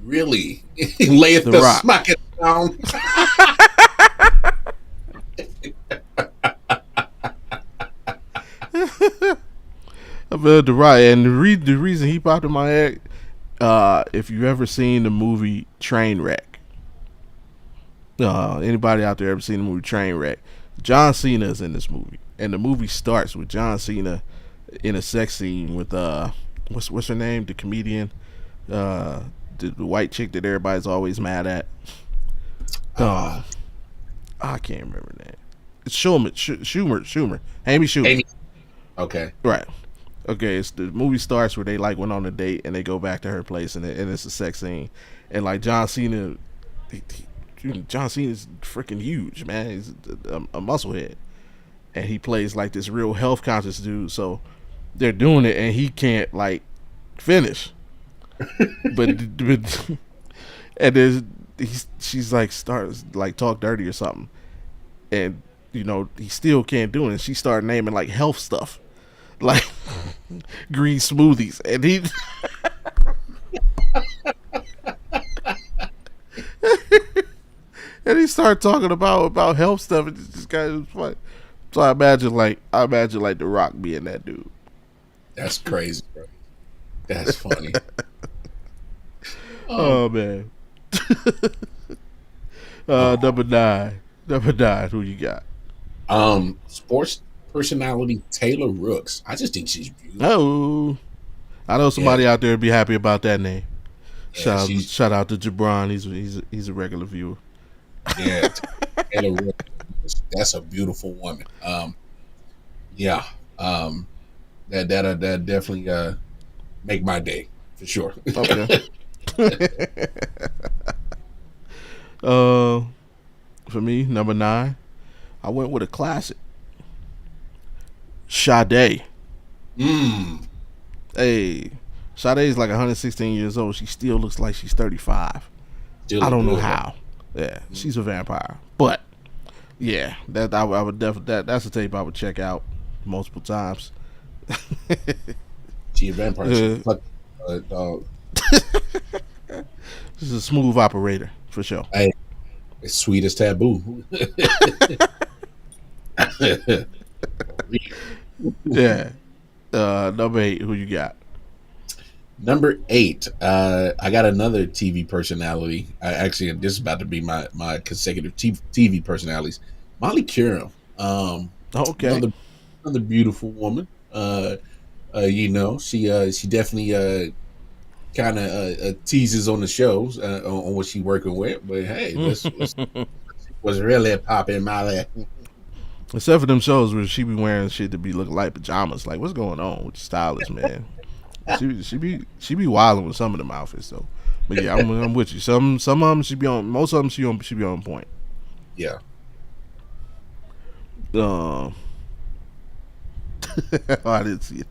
Really, layeth The the Rock. smack it down. I've heard The Rock, and the reason he popped in my head, if you've ever seen the movie Trainwreck, anybody out there ever seen the movie Trainwreck? John Cena is in this movie, and the movie starts with John Cena in a sex scene with what's her name, the comedian, the white chick that everybody's always mad at. Uh, I can't remember that. It's Schumer, Amy Schumer. Amy. Okay. Right. Okay, it's the movie starts where they like went on a date and they go back to her place and it's a sex scene, and like John Cena, John Cena's freaking huge, man. He's a musclehead, and he plays like this real health conscious dude. So they're doing it and he can't like finish, but and there's she's like starts like talk dirty or something, and he still can't do it. And she started naming like health stuff, like green smoothies, and he and he started talking about health stuff, and it just kind of funny. So I imagine like The Rock being that dude. That's crazy, bro. That's funny. Oh man. Number nine. Who you got? Sports personality Taylor Rooks. I just think she's beautiful. Oh, I know somebody out there would be happy about that name. Yeah, Shout out to Jabron. He's a regular viewer. Yeah, Taylor Rooks. That's a beautiful woman. Yeah. That definitely make my day for sure. Okay. uh, for me, number 9, I went with a classic. Sade. Hey, Sade's like 116 years old. She still looks like she's 35. Still I don't know good. how. Yeah, she's a vampire. But yeah, that I would definitely that's a tape I would check out multiple times. She a vampire. Dog. She's a smooth operator for sure. Hey, it's sweet as taboo. Yeah. Number 8, who you got? Number 8, I got another TV personality. Actually, this is about to be my consecutive TV personalities. Molly Qerim. Okay. Another beautiful woman. She definitely kind of teases on the shows on what she working with. But hey, let's was really popping Molly. Except for them shows where she be wearing shit to be looking like pajamas. Like, what's going on with your stylist, man? she be wilding with some of them outfits though. But yeah, I'm with you. Some of them she be on. Most of them she be on point. Yeah. Oh, I didn't see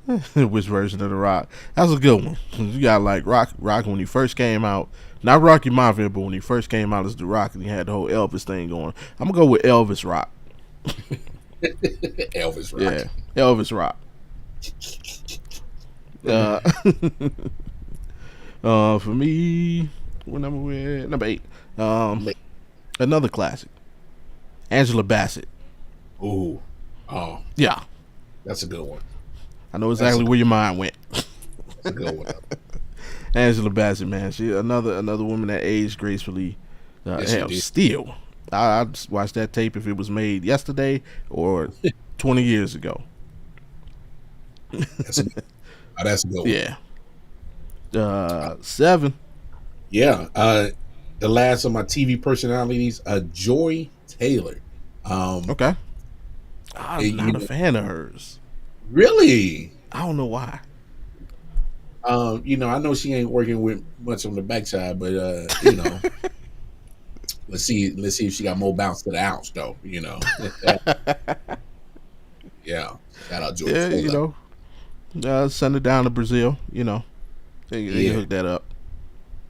that. Which version of The Rock? That's a good one. You got like Rock when he first came out. Not Rocky Mafia, but when he first came out as The Rock and he had the whole Elvis thing going. I'm gonna go with Elvis Rock. Elvis Rock. Yeah, Elvis Rock. For me, what number we're number 8. Another classic. Angela Bassett. Ooh. Oh, Yeah, that's a good one. I know exactly where your mind went. That's a good one. Angela Bassett, man, she another woman that aged gracefully. Yes, Hell, still, I'd watch that tape if it was made yesterday or 20 years ago. That's a good one. Yeah. 7. Yeah. The last of my TV personalities, Joy Taylor. Okay. I'm not a fan of hers. Really? I don't know why. I know she ain't working with much on the backside, but Let's see if she got more bounce to the ounce though. You know. Yeah. Shout out George Yeah, Fuller. send it down to Brazil. They can Yeah. hook that up.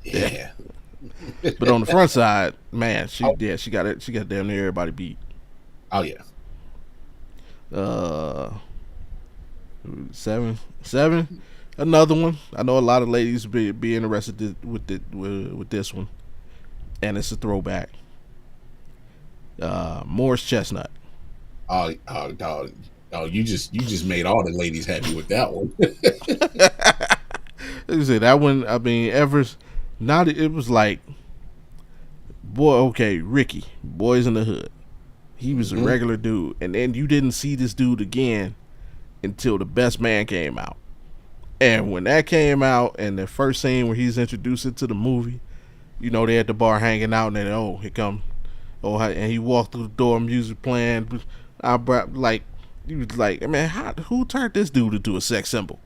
Yeah, Yeah. but on the front side, man, Oh, she got it. She got damn near everybody beat. oh yeah. Uh, seven. Another one. I know a lot of ladies be interested with this one, and it's a throwback. Morris Chestnut. Dog. Oh, you just made all the ladies happy with that one. Like I said, that one. I mean, ever not. It was like, boy, okay, Ricky, Boys in the Hood. He was a Hmm. regular dude, and then you didn't see this dude again until The Best Man came out. And when that came out, and the first scene where he's introduced into the movie, they at the bar hanging out, and then here come, and he walked through the door, music playing. I brought like, he was like, man, who turned this dude into a sex symbol?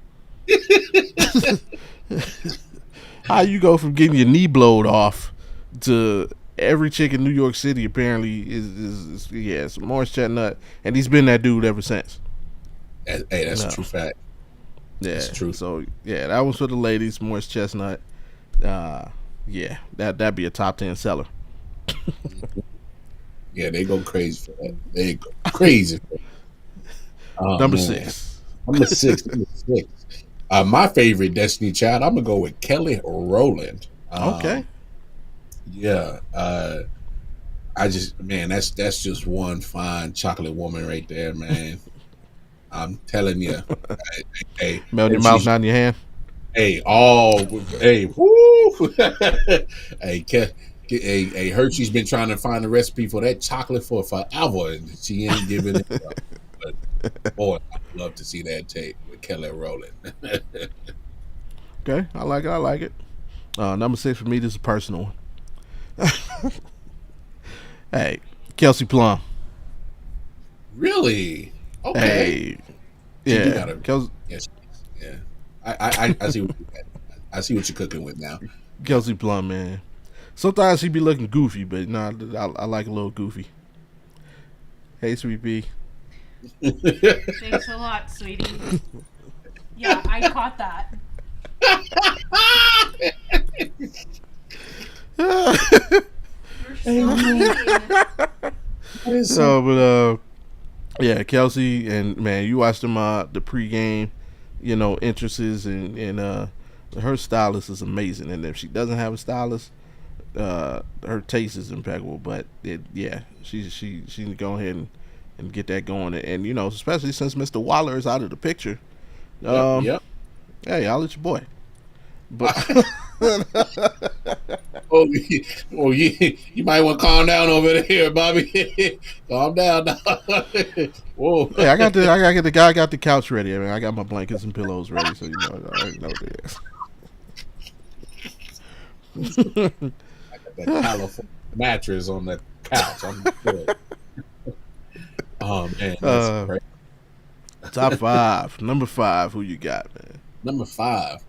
How you go from getting your knee blowed off to every chick in New York City apparently is yeah, it's Morris Chestnut, and he's been that dude ever since. Hey, that's a No. true fact. Yeah. That's true. So yeah, that was for the ladies. Morris Chestnut. Yeah, that'd be a top 10 seller. Yeah, they go crazy for that. They go crazy. For that. Oh Number man, 6. number six. Number six. My favorite Destiny Child. I'm gonna go with Kelly Rowland. Okay. Yeah. I just man, that's just one fine chocolate woman right there, man. I'm telling you. Hey, Melt in and your mouth, she's not in your hand. hey, all hey, whoo, hey, hey, Hershey's been trying to find a recipe for that chocolate for forever, and she ain't giving it up. But boy, I'd love to see that tape with Kelly Rowland. Okay, I like it. I like it. Number 6 for me. This is a personal one. Hey, Kelsey Plum. Really? Okay. Hey, She do yeah, got a Kelsey. yes, yeah. I see what I see what you're cooking with now. Kelsey Plum, man. Sometimes she be looking goofy, but nah, I like a little goofy. Hey, Sweet Pea. Thanks a lot, sweetie. Yeah, I caught that. You're so sweet. So, but yeah, Kelsey, and man, you watched them the pregame, entrances, and her stylist is amazing. And if she doesn't have a stylist, her taste is impeccable. But yeah, she can go ahead and get that going. And especially since Mr. Waller is out of the picture, Yep, um, yep. hey, I'll let your boy. But Oh, you might want to calm down over there, Bobby. Calm down. Whoa. hey, I got the couch ready. I mean, I got my blankets and pillows ready, so I already know what it is. I got that California mattress on the couch. I'm good. Oh man, that's great. Top 5, number 5. Who you got, man? Number 5.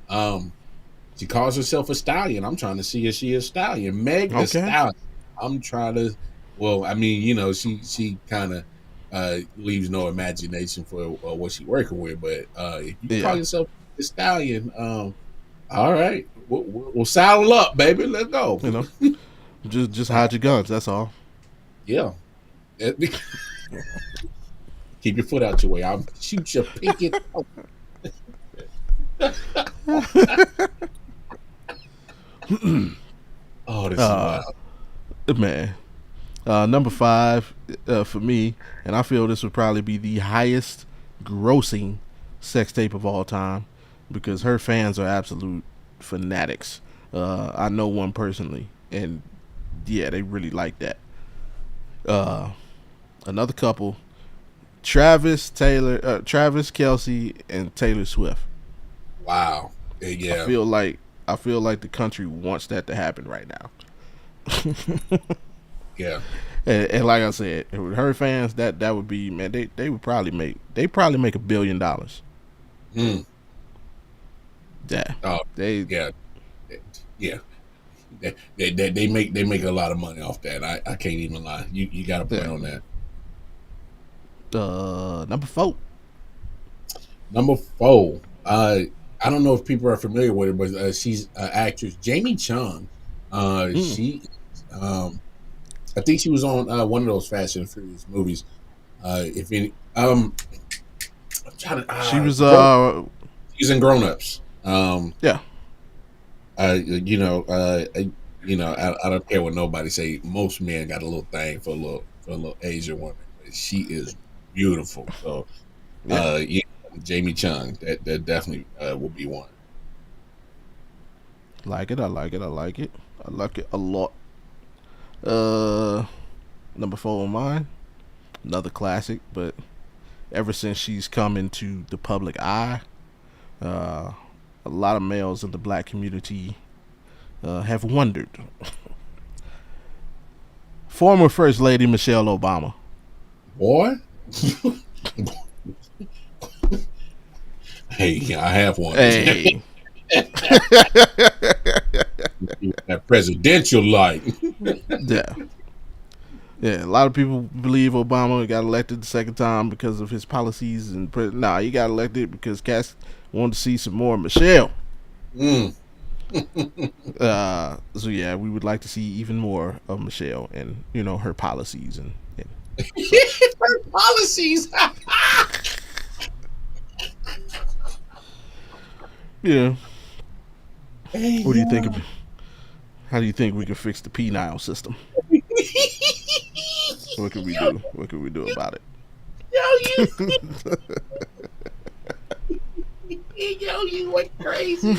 She calls herself a stallion. I'm trying to see if she is a stallion. Meg the Okay. Stallion. I'm trying to. Well, I mean, she kind of leaves no imagination for what she's working with. But if you call Yeah, yourself a stallion, all right, we'll saddle up, baby. Let's go. you know, just hide your guns. That's all. Yeah. Keep your foot out your way. I'll shoot your pinky. Oh, this is Uh, wild. man. Number 5 for me, and I feel this would probably be the highest grossing sex tape of all time because her fans are absolute fanatics. I know one personally, and yeah, they really like that. Uh, Another couple, Travis Kelsey, and Taylor Swift. Wow. I Yeah. feel like the country wants that to happen right now. Yeah. And like I said, with her fans, that would be, man. They would probably make $1 billion. Mm. Yeah, Oh, they yeah. Yeah. They make a lot of money off that. I can't even lie. You got a point Yeah. on that. Number 4. Number 4. I don't know if people are familiar with her, but she's actress Jamie Chung. She, I think she was on one of those Fast and Furious movies. If any, I'm trying to She was She's in Grown Ups. Yeah. I don't care what nobody say. Most men got a little thing for a little Asian woman, but she is beautiful. So, Yeah. yeah, Jamie Chung, that definitely will be one. Like it. I like it. I like it. I like it a lot. Uh, Number 4 on mine. Another classic, but ever since she's come into the public eye, uh, a lot of males in the black community have wondered. Former First Lady Michelle Obama. Boy, hey, I have one. Hey. That presidential light. Yeah. Yeah, a lot of people believe Obama got elected the second time because of his policies, and nah, he got elected because Cass wanted to see some more Michelle. Mm. So yeah, we would like to see even more of Michelle and her policies and Her policies. yeah. Hey, What do you think of? How do you think we can fix the penile system? What can we do? What can we do about it? You went crazy.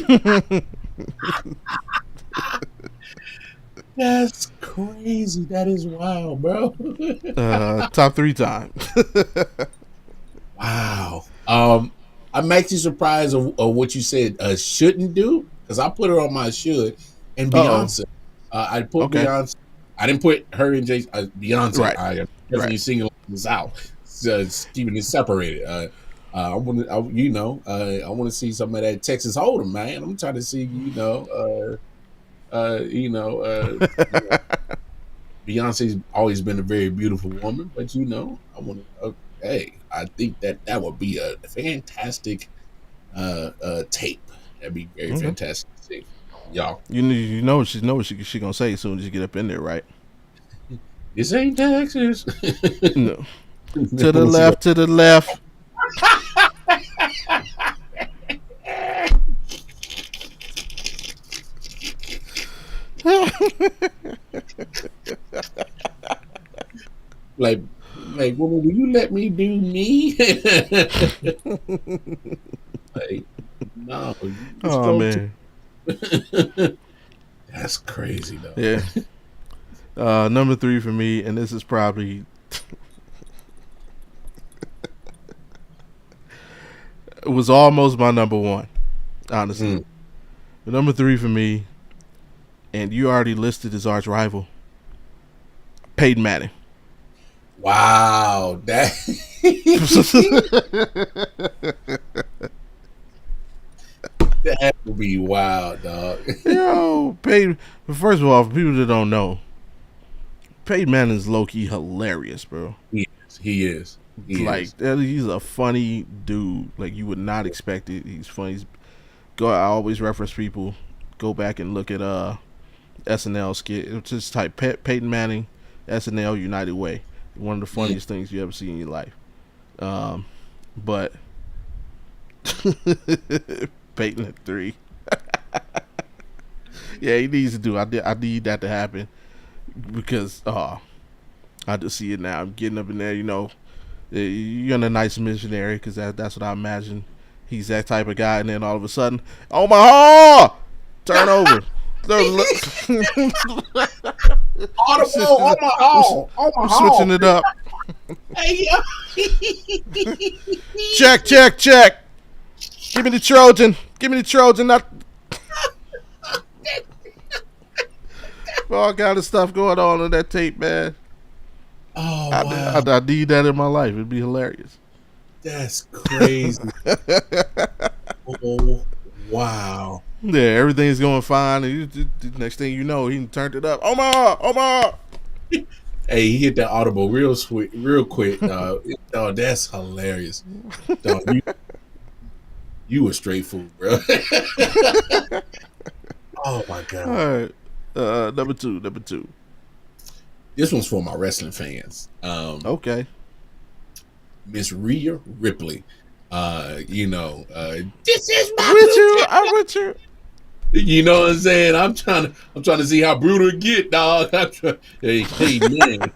That's crazy. That is wild, bro. Top 3 times. Wow. I'm actually surprised of what you said. Shouldn't do, because I put her on my should, and Beyonce. I put Okay. Beyonce. I didn't put her and Beyonce. Right. I am definitely Right. singling this out, keeping it separated. I want to, I want to see some of that Texas Hold'em, man. I'm trying to see, Beyonce's always been a very beautiful woman, but I want to. Hey, I think that would be a fantastic tape. That'd be very Okay. fantastic to see, y'all. You know what she gonna say as soon as you get up in there, right? This ain't Texas. No. To the left, to the left. like, woman, will you let me do me? Like, no. Oh man. That's crazy though. Yeah. Number 3 for me, and this is probably it was almost my number 1, honestly. But number 3 for me, and you already listed his arch rival, Peyton Manning. Wow, that that would be wild, dog. Yo, Peyton. First of all, for people that don't know, Peyton Manning is low key hilarious, bro. He is. He's a funny dude. Like you would not expect it. He's funny. I always reference people. Go back and look at SNL skit. Just type Peyton Manning, SNL United Way. One of the funniest things you ever see in your life. But Peyton at 3. Yeah, he needs to do. I need that to happen because I just see it now. I'm getting up in there. You're a nice missionary because that's what I imagine. He's that type of guy, and then all of a sudden, Omaha, turn over. Audible, Omaha. Switching it up. Hey, Check. Give me the Trojan. Not all kind of stuff going on that tape, man. Oh, wow. I need that in my life. It'd be hilarious. That's crazy. Oh, wow. Yeah, everything's going fine, and next thing you know, he turned it up. Omar, Omar. Hey, he hit that Audible real quick. That's hilarious. Dog, you a straight fool, bro. Oh my All god. right, number two. This one's for my wrestling fans. Okay. Miss Rhea Ripley. This is my With you, I'm with you. You know what I'm saying? I'm trying to see how brutal it get, dog. Hey, man.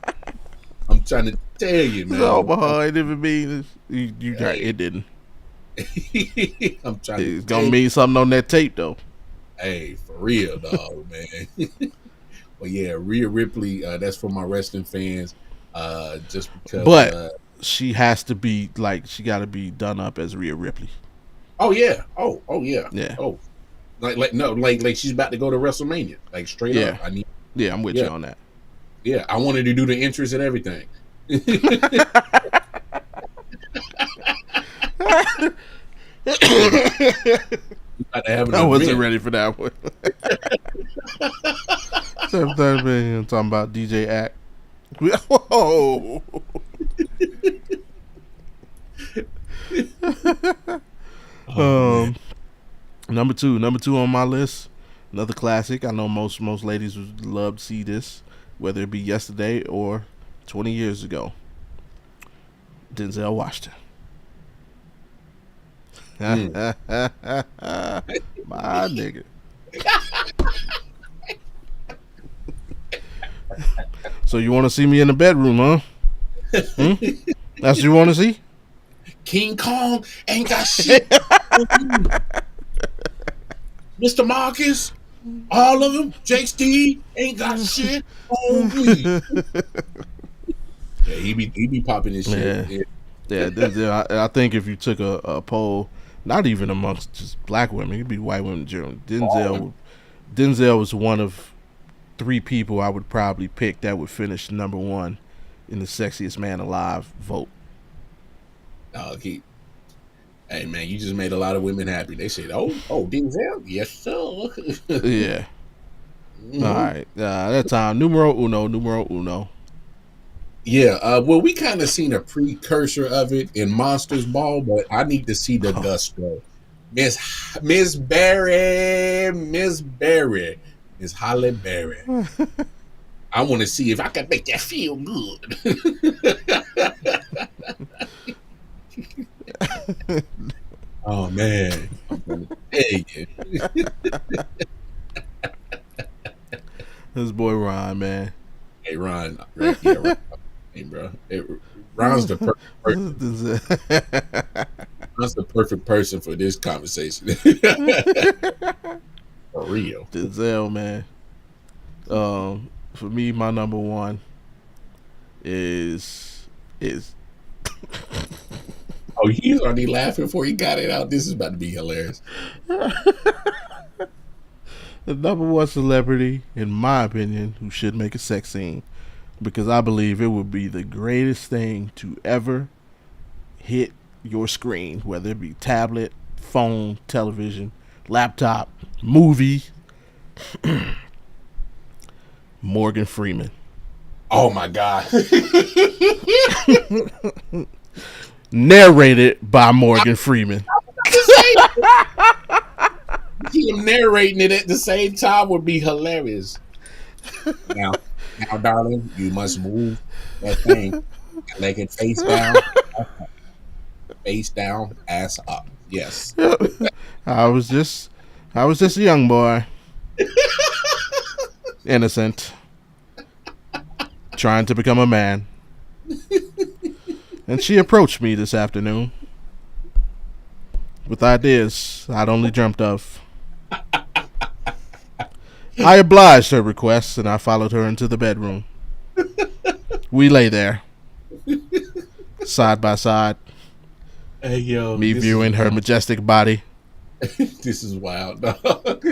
I'm trying to tell you, man. So Omaha ain't even mean you got it didn't. I'm trying It's to gonna mean something on that tape though. Hey, for real, dog, man. Well, yeah, Rhea Ripley. That's for my wrestling fans. Just because. But she has to be she got to be done up as Rhea Ripley. Oh yeah. Oh yeah. Yeah. Oh, like she's about to go to WrestleMania. Like straight up. I'm with you on that. Yeah, I wanted to do the entrance and everything. I wasn't ready for that one. 7:30 million talking about DJ Act. Whoa. Number two on my list. Another classic. I know most ladies would love to see this, whether it be yesterday or 20 years ago. Denzel Washington. My nigga. So you want to see me in the bedroom, huh? That's what you want to see? King Kong ain't got shit. Mr. Marcus, all of them, Jake Steve ain't got shit on me. Yeah, he be popping his shit. Yeah. I think if you took a poll, not even amongst just black women, it'd be white women in general. Denzel was one of 3 people I would probably pick that would finish number 1 in the sexiest man alive vote. Hey man, you just made a lot of women happy. They said, "Oh, Denzel, yes sir." Yeah. Mm-hmm. All right, that time numero uno. Yeah, well, we kind of seen a precursor of it in Monsters Ball, but I need to see the gusto. Miss Berry, Miss Halle Berry. I want to see if I can make that feel good. Oh man, I'm gonna tell you. This boy Ron, man. Hey Ron, right? Yeah, Ron. Hey bro, Ron's the perfect person. Ron's the perfect person for this conversation. For real, Denzel, man. For me, my number 1 is. Oh, he's already laughing before he got it out. This is about to be hilarious. The number 1 celebrity, in my opinion, who should make a sex scene, because I believe it would be the greatest thing to ever hit your screen, whether it be tablet, phone, television, laptop, movie. Morgan Freeman. Oh my God. Narrated by Morgan Freeman. Him narrating it at the same time would be hilarious. Now, darling, you must move that thing. Leg it face down, ass up. Yes. I was just a young boy, innocent, trying to become a man. And she approached me this afternoon with ideas I'd only dreamt of. I obliged her request and I followed her into the bedroom. We lay there, side by side. Hey, yo, me viewing her majestic body. This is wild, dog.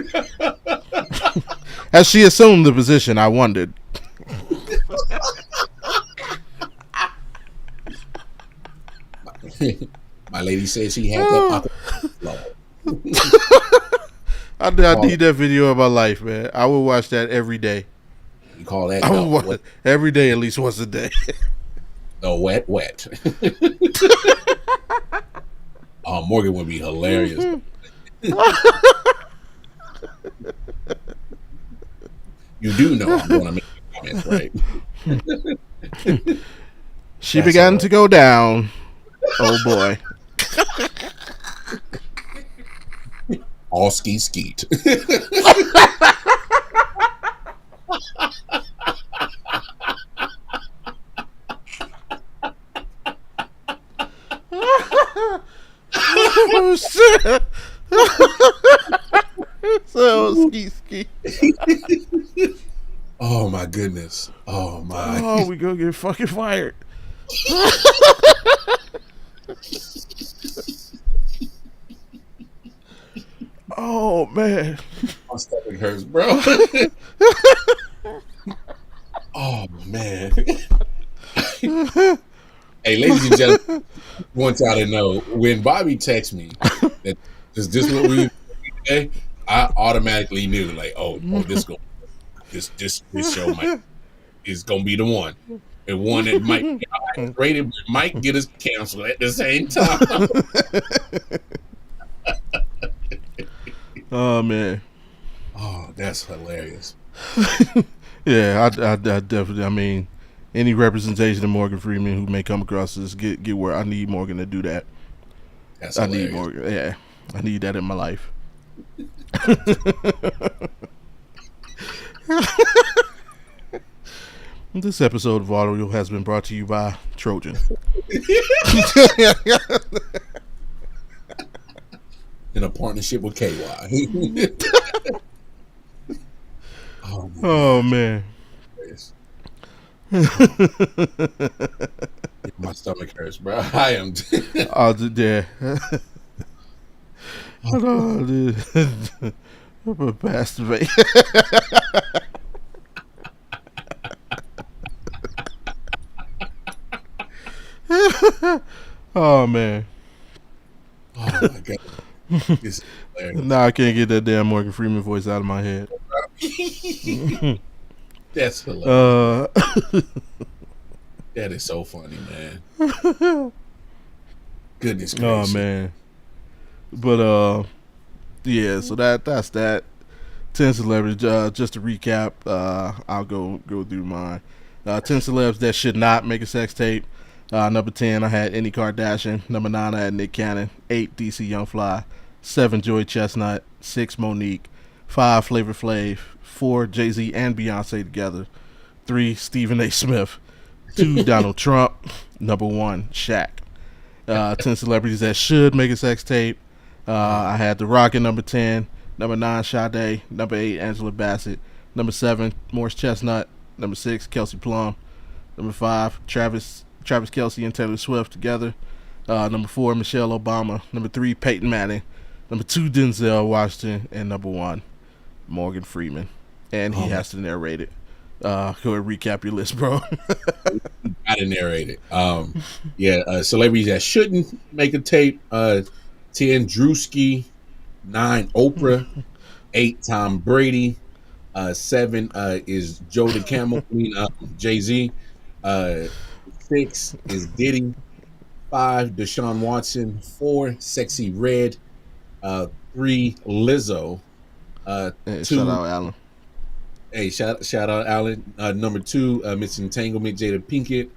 As she assumed the position, I wondered. My lady said she had that pocket. I need that video of my life, man. I would watch that every day. You call that I would watch it every day, at least once a day. the wet. Morgan would be hilarious. You do know I'm going to make comments, right? She began to go down. Oh boy. All skeet. Oh shit. So ski. Oh my goodness. Oh my. Oh, we gonna get fucking fired. Oh man. My stomach hurts, bro. Oh man. Hey, ladies and gentlemen, I want y'all to know when Bobby texted me that is this what we do today, I automatically knew like, this show is gonna be the one. And one that might be rated, but might get us canceled at the same time. Oh man. Oh, that's hilarious. Yeah, I definitely. I mean, any representation of Morgan Freeman who may come across this, get where I need Morgan to do that. That's hilarious. I need Morgan. Yeah, I need that in my life. This episode of Audible has been brought to you by Trojan. In a partnership with KY. Oh man. My stomach hurts, bro. I am. Oh, yeah. Oh, dude. I'm a masturbate. Oh man. Oh my god. This is hilarious. Nah, I can't get that damn Morgan Freeman voice out of my head. That's hilarious. That is so funny, man. Goodness gracious. Oh man. But yeah, so that's that. 10 celebrities. Just to recap, I'll go through mine. 10 celebs that should not make a sex tape. Number 10, I had Any Kardashian. Number 9, I had Nick Cannon. 8, DC Young Fly. 7, Joy Chestnut. 6, Monique. 5, Flavor Flav. 4, Jay-Z and Beyonce together. 3, Stephen A. Smith. 2, Donald Trump. Number 1, Shaq. 10 celebrities that should make a sex tape. I had The Rock at number 10. Number 9, Sade. Number 8, Angela Bassett. Number 7, Morris Chestnut. Number 6, Kelsey Plum. Number 5, Travis Kelce and Taylor Swift together. Number 4, Michelle Obama. Number 3, Peyton Manning. Number 2, Denzel Washington. And number 1, Morgan Freeman. And he has to narrate it. Go ahead and recap your list, bro. Gotta narrate it. Celebrities that shouldn't make a tape. 10, Drewski. 9, Oprah. 8, Tom Brady. 7 is Joe the Camel Queen, Jay-Z. 6 is Diddy. 5, Deshaun Watson. 4, Sexy Red. 3, Lizzo. 2, shout out Alan. Hey, shout out Alan. Number 2, Miss Entanglement, Jada Pinkett.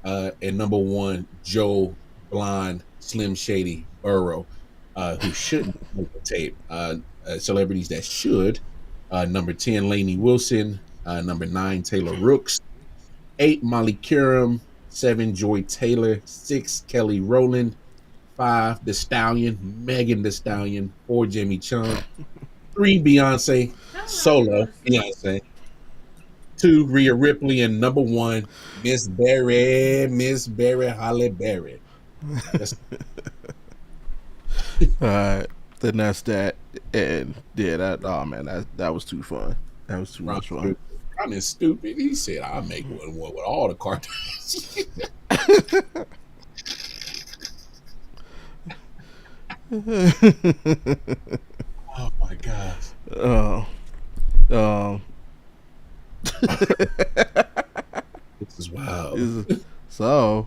And number 1, Joe Blonde, Slim Shady Burrow, who shouldn't make the tape. Celebrities that should. Number 10, Lainey Wilson. Number 9, Taylor Rooks. 8, Molly Qerim. 7, Joy Taylor. 6, Kelly Rowland. 5, The Stallion, Megan Thee Stallion. 4, Jamie Chung. 3, Beyonce, solo Beyonce. 2, Rhea Ripley, and number 1, Miss Berry Holly Berry. All right, then that's that, and yeah, that was too fun. That was too much fun. Ron is stupid. He said, "I'll make one with all the cartoons." Oh my gosh! Uh, um, This is wild. is, so,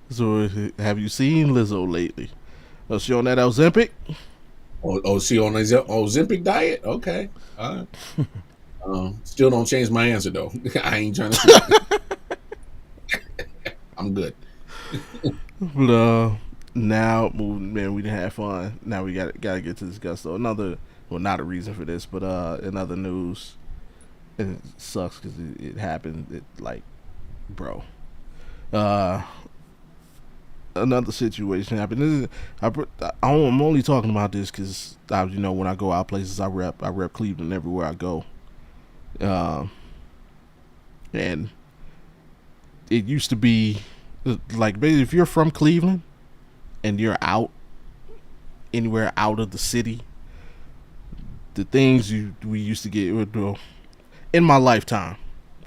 so have you seen Lizzo lately? Was she on that Ozempic? Oh, she on the Ozempic diet? Okay. All right. Still don't change my answer though. I ain't trying to see. I'm good. But now, man, we didn't have fun. Now we gotta get to discuss though another. Well, not a reason for this, but in other news, and it sucks because it happened. It like, bro, uh, another situation happened. I'm only talking about this because when I go out places, I rep Cleveland everywhere I go. Um, and it used to be like basically if you're from Cleveland and you're out anywhere out of the city, the things we used to get in my lifetime.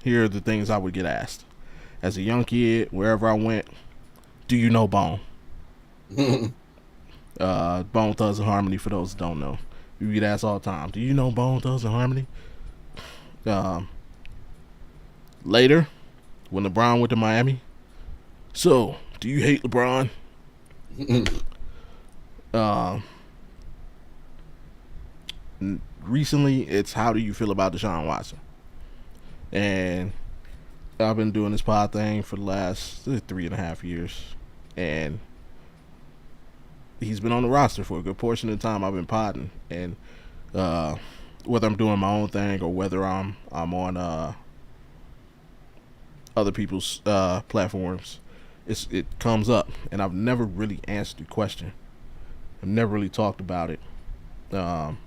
Here are the things I would get asked as a young kid, wherever I went. Do you know Bone? Bone Thugs and Harmony. For those that don't know, you get asked all the time. Do you know Bone Thugs and Harmony? Um, Later, when LeBron went to Miami, so do you hate LeBron? Um, Recently, it's how do you feel about Deshaun Watson? And I've been doing this pod thing for the last 3.5 years, and he's been on the roster for a good portion of the time I've been podding. And whether I'm doing my own thing or whether I'm on other people's platforms, it comes up, and I've never really answered the question. I've never really talked about it. Um,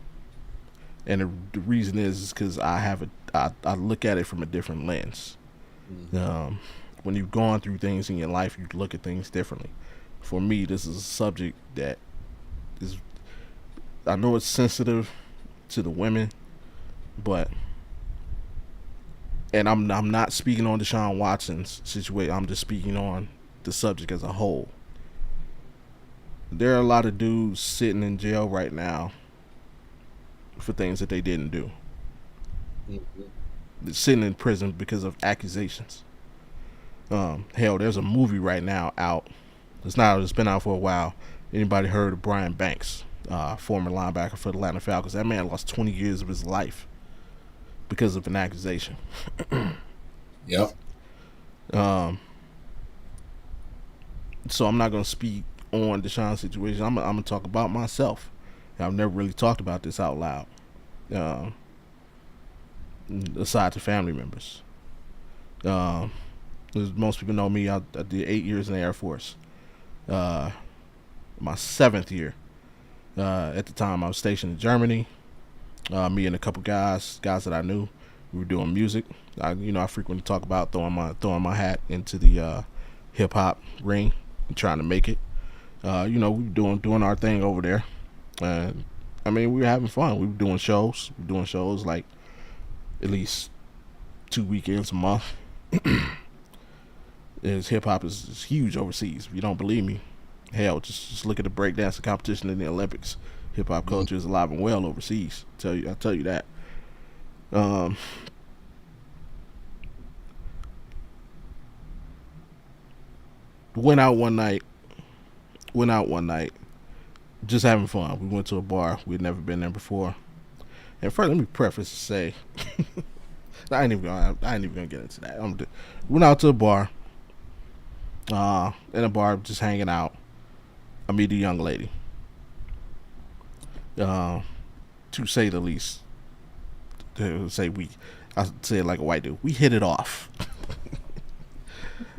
and the reason is because I look at it from a different lens. When you've gone through things in your life, you look at things differently. For me, this is a subject that is, I know it's sensitive to the women, but, and I'm not speaking on Deshaun Watson's situation. I'm just speaking on the subject as a whole. There are a lot of dudes sitting in jail right now for things that they didn't do. They're sitting in prison because of accusations. Hell, there's a movie right now out. It's been out for a while. Anybody heard of Brian Banks, former linebacker for the Atlanta Falcons? That man lost 20 years of his life because of an accusation. Yep. So I'm not gonna speak on Deshaun's situation. I'm gonna talk about myself. I've never really talked about this out loud, aside to family members. As most people know me, I did 8 years in the Air Force. My 7th year. At the time, I was stationed in Germany. Me and a couple guys that I knew, we were doing music. I frequently talk about throwing my hat into the hip hop ring and trying to make it. We were doing our thing over there. I mean, we were having fun. We were doing shows. Like at least 2 weekends a month. Hip hop is huge overseas. If you don't believe me, hell, just look at the breakdancing competition in the Olympics. Hip hop culture is alive and well overseas. I'll tell you that. Went out one night. Just having fun. We went to a bar. We'd never been there before. And first, let me preface to say, I ain't even gonna get into that. Went out to a bar. In a bar, just hanging out. I meet a young lady. To say the least. I say it like a white dude. We hit it off.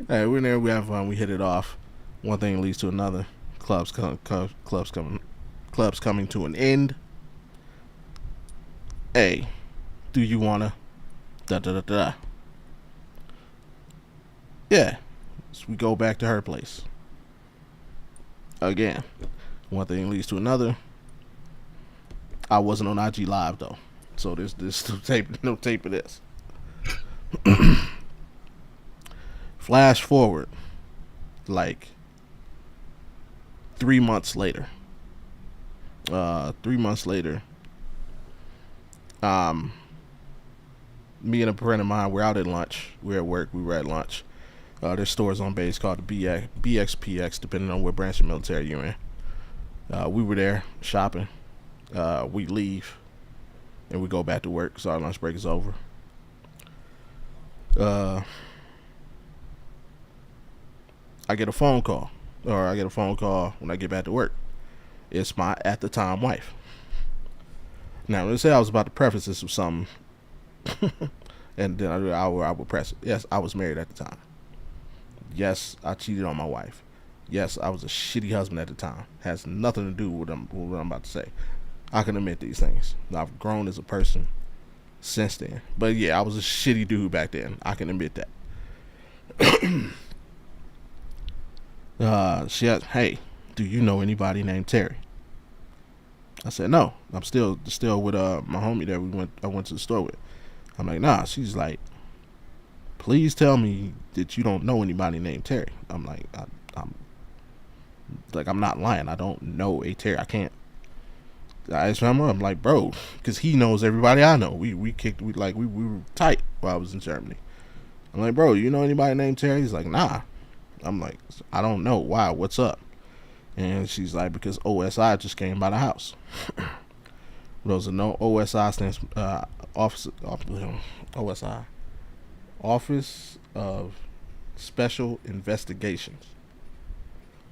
Hey, we're in there. We have fun. We hit it off. One thing leads to another. Clubs coming to an end. Hey, do you wanna? Da da da da. Yeah, so we go back to her place. Again, one thing leads to another. I wasn't on IG Live though, so there's no tape of this. Flash forward, like 3 months later. 3 months later, Um, Me and a friend of mine were out at lunch. We were at work. We were at lunch. There's stores on base called the BXPX, depending on what branch of military you're in. We were there shopping. We leave and we go back to work because our lunch break is over. Uh, I get a phone call, or I get a phone call when I get back to work. It's my at the time wife. Now, let's say I was about to preface this with something, and then I would press it. Yes, I was married at the time. Yes, I cheated on my wife. Yes, I was a shitty husband at the time. Has nothing to do with what I'm about to say. I can admit these things. I've grown as a person since then. But yeah, I was a shitty dude back then. I can admit that. She asked, "Hey, do you know anybody named Terry?" I said, "No, I'm still with my homie that I went to the store with." I'm like, "Nah." She's like, "Please tell me that you don't know anybody named Terry." I'm like, I'm not lying. I don't know a Terry. I can't. I asked him. I'm like, bro, because he knows everybody I know. We were tight while I was in Germany. I'm like, bro, you know anybody named Terry? He's like, nah. I'm like, I don't know. Why? What's up? And she's like, because OSI just came by the house. Those are no OSI stands OSI Office of Special Investigations.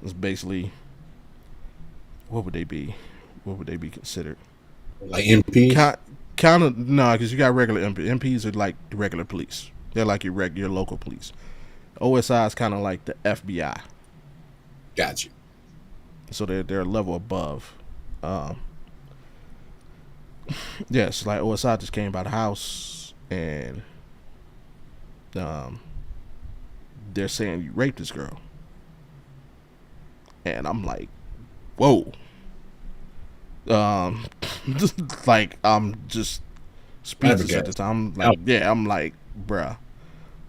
It's basically, what would they be? What would they be considered? Like MPs? Kind of, no, because you got regular MPs are like the regular police. They're like your local police. OSI is kind of like the FBI. Got you. So they're a level above. Yes, like OSI just came by the house and they're saying you raped this girl. And I'm like, whoa. Just like I'm just speechless at the time. I'm like, yeah, I'm like, bruh.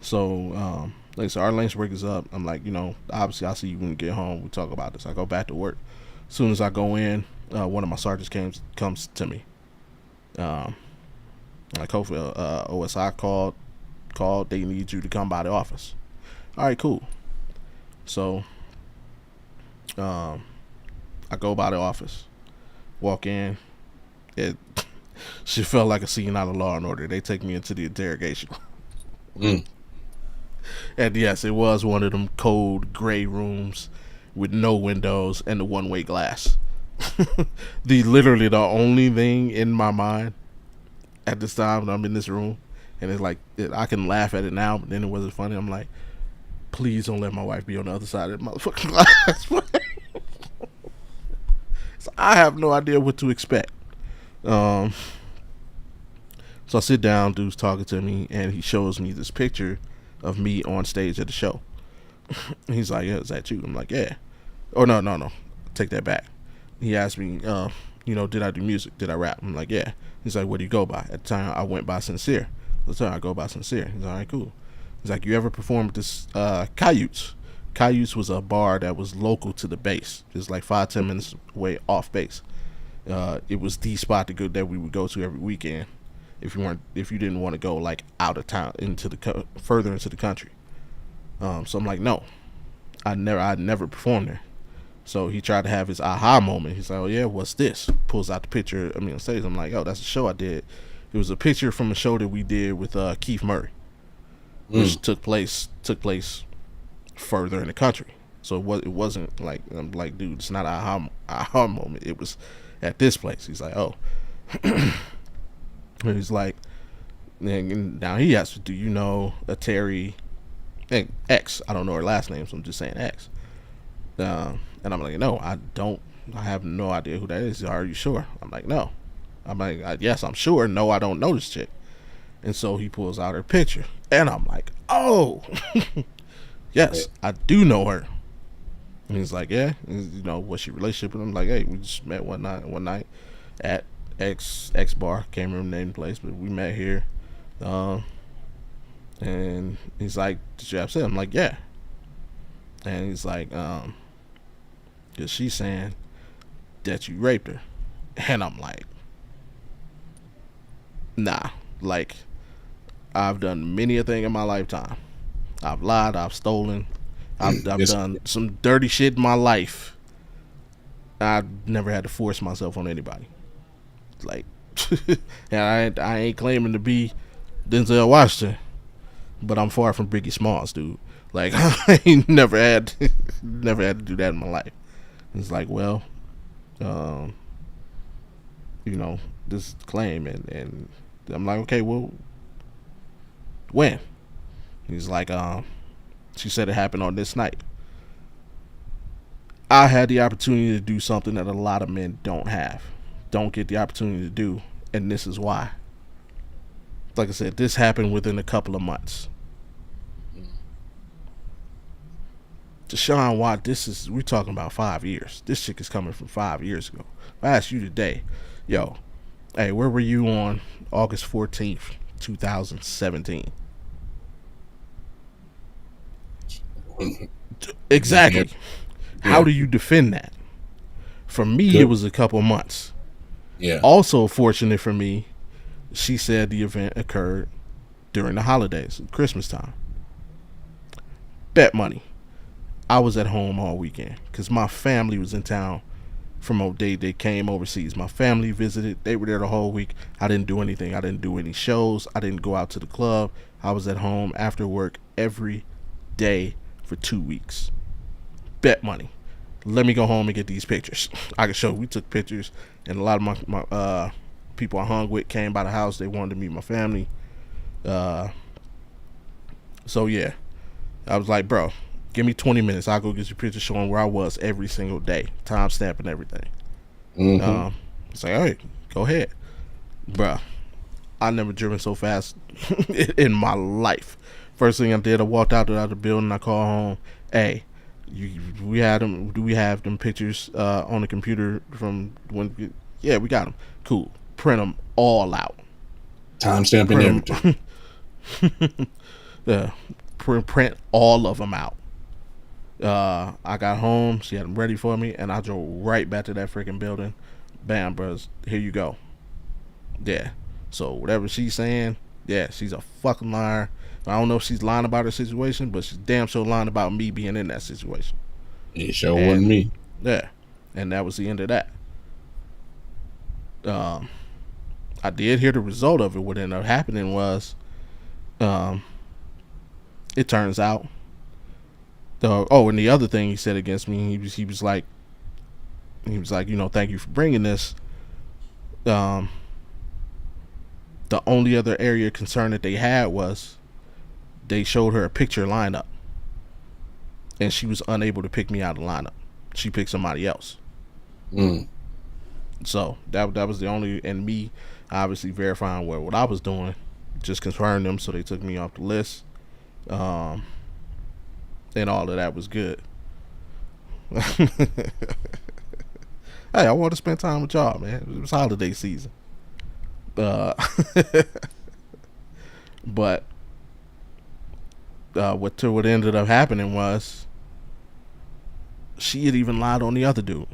So, like I said, our lunch break is up. I'm like, obviously I'll see you when you get home. We talk about this. I go back to work. As soon as I go in, one of my sergeants comes to me. Like hopefully OSI called. They need you to come by the office. All right, cool. So, I go by the office. Walk in. It she felt like a scene out of Law and Order. They take me into the interrogation. And yes, it was one of them cold gray rooms with no windows and the one-way glass. Literally the only thing in my mind at this time when I'm in this room, and it's like I can laugh at it now, but then it wasn't funny. I'm like, please don't let my wife be on the other side of the motherfucking glass. So I have no idea what to expect. So I sit down, dude's talking to me, and he shows me this picture of me on stage at the show. He's like, yeah, is that you? I'm like, yeah. Oh, no. Take that back. He asked me, did I do music? Did I rap? I'm like, yeah. He's like, what do you go by? At the time, I went by Sincere. At the time, I go by Sincere. He's like, all right, cool. He's like, you ever performed at this Cayute's? Cayute's was a bar that was local to the base. It was like 5-10 minutes away off base. It was the spot that we would go to every weekend if you didn't want to go like out of town further into the country. So I'm like, no, I'd never performed there. So he tried to have his aha moment. He's like, oh yeah, what's this? Pulls out the picture of me on stage. I'm like, oh, that's a show I did. It was a picture from a show that we did with Keith Murray, which took place further in the country. So it wasn't like, I'm like, dude, it's not an aha moment. It was at this place. He's like, oh. And he's like, and now he asks, do you know a Terry X? I don't know her last name, so I'm just saying X. And I'm like, no, I don't. I have no idea who that is. Are you sure? I'm like, no. I'm like, yes, I'm sure. No, I don't know this chick. And so he pulls out her picture, and I'm like, oh, yes, I do know her. And he's like, yeah, what's your relationship with him? I'm like, hey, we just met one night at X bar. Can't remember the name of the place, but we met here. And he's like, did you have sex? I'm like, yeah. And he's like, cause she's saying that you raped her. And I'm like, Nah, like I've done many a thing in my lifetime. I've lied, I've stolen, I've This, done some dirty shit in my life. I've never had to force myself on anybody. Like, and I ain't claiming to be Denzel Washington, but I'm far from Biggie Smalls, dude. Like, I ain't never had to do that in my life. It's like, well, um, you know, this claim, and I'm like, okay, well, when? He's like, she said it happened on this night. I had the opportunity to do something that a lot of men don't get the opportunity to do, and this is why. Like I said, this happened within a couple of months. Deshaun Watson, we're talking about 5 years. This shit is coming from 5 years ago. If I asked you today, yo, hey, where were you on August 14th, 2017? Exactly. Yeah. How do you defend that? For me, Good. it was a couple months. Yeah. Also, fortunate for me, she said the event occurred during the holidays, Christmas time. Bet money. I was at home all weekend because my family was in town from they came overseas. My family visited. They were there the whole week. I didn't do anything. I didn't do any shows. I didn't go out to the club. I was at home after work every day for 2 weeks. Bet money. Let me go home and get these pictures. I can show. We took pictures, and a lot of my people I hung with came by the house. They wanted to meet my family. So yeah, I was like, bro, give me 20 minutes. I'll go get your pictures showing where I was every single day, timestamp and everything. Mm-hmm. It's like, all right, go ahead, bro. I never driven so fast in my life. First thing I did, I walked out of the building. I called home. Hey, we had them. Do we have them pictures on the computer from when? Yeah, we got them. Cool. Print them all out. Timestamp and everything. Yeah, print all of them out. I got home. She had them ready for me, and I drove right back to that freaking building. Bam, bros. Here you go. Yeah. So whatever she's saying, yeah, she's a fucking liar. I don't know if she's lying about her situation, but she's damn sure lying about me being in that situation. It sure wasn't me. Yeah. And that was the end of that. I did hear the result of it. What ended up happening was, it turns out, and the other thing he said against me, he was like, you know, thank you for bringing this. The only other area of concern that they had was they showed her a picture lineup, and she was unable to pick me out of the lineup. She picked somebody else. So that was the only, and me obviously verifying what I was doing, just confirmed them, so they took me off the list. And all of that was good. Hey, I want to spend time with y'all, man. It was holiday season. But what ended up happening was she had even lied on the other dude.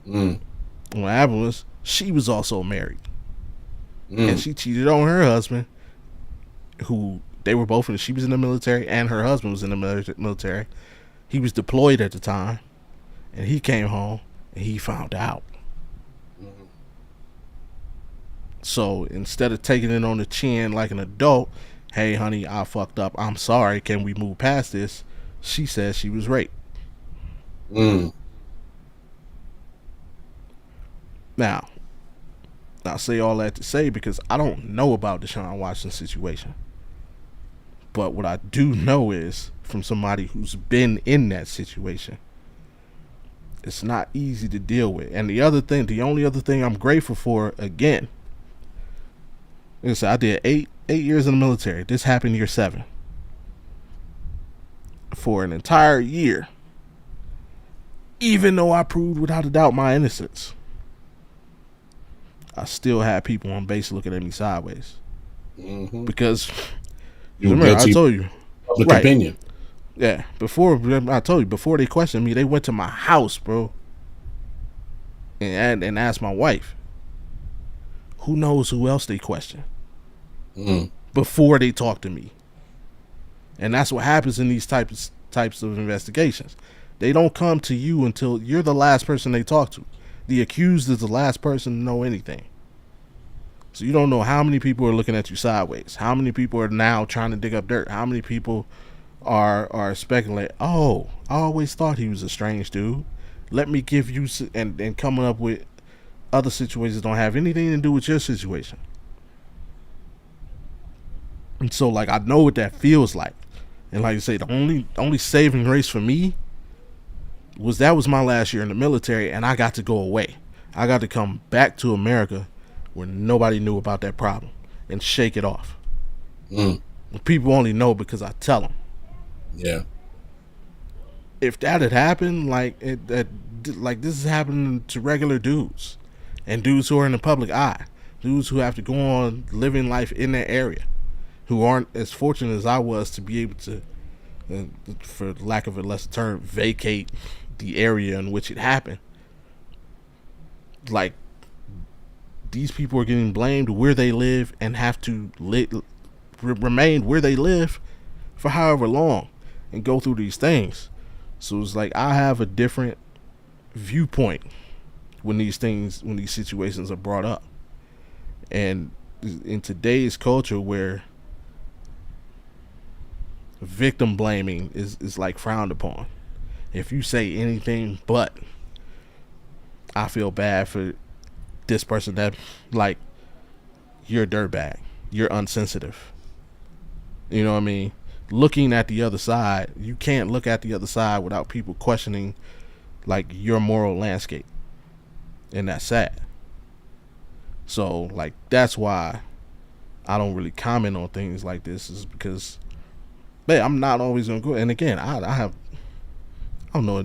What happened was she was also married, and she cheated on her husband, who they were both in. She was in the military, and her husband was in the military. He was deployed at the time, and he came home and he found out. So instead of taking it on the chin like an adult, hey honey, I fucked up, I'm sorry, can we move past this? She says she was raped. Now, I say all that to say because I don't know about Deshaun Watson's situation. But what I do know is, from somebody who's been in that situation, it's not easy to deal with. And the only other thing I'm grateful for, again, is I did eight years in the military. This happened year 7. For an entire year, even though I proved without a doubt my innocence, I still had people on base looking at me sideways. Because remember, I told you, public opinion. Yeah, before they questioned me, they went to my house, bro, and asked my wife, who knows who else they question Mm. before they talk to me. And that's what happens in these types of investigations. They don't come to you until you're the last person they talk to. The accused is the last person to know anything. So you don't know how many people are looking at you sideways. How many people are now trying to dig up dirt. How many people are speculating, oh, I always thought he was a strange dude. Let me give you, and coming up with other situations that don't have anything to do with your situation. And so, like, I know what that feels like. And like I say, the only saving grace for me was that was my last year in the military, and I got to go away. I got to come back to America where nobody knew about that problem and shake it off. People only know because I tell them. Yeah. If that had happened, like this is happening to regular dudes and dudes who are in the public eye, dudes who have to go on living life in that area, who aren't as fortunate as I was to be able to, for lack of a lesser term, vacate the area in which it happened. Like, these people are getting blamed where they live and have to remain where they live for however long and go through these things. So it's like I have a different viewpoint when these situations are brought up. And in today's culture where victim blaming is like frowned upon, if you say anything but I feel bad for this person, that, like, you're a dirtbag, you're unsensitive, you know what I mean? Looking at the other side, you can't look at the other side without people questioning, like, your moral landscape, and that's sad. So, like, that's why I don't really comment on things like this, is because, man, I'm not always gonna go. And again, I don't know,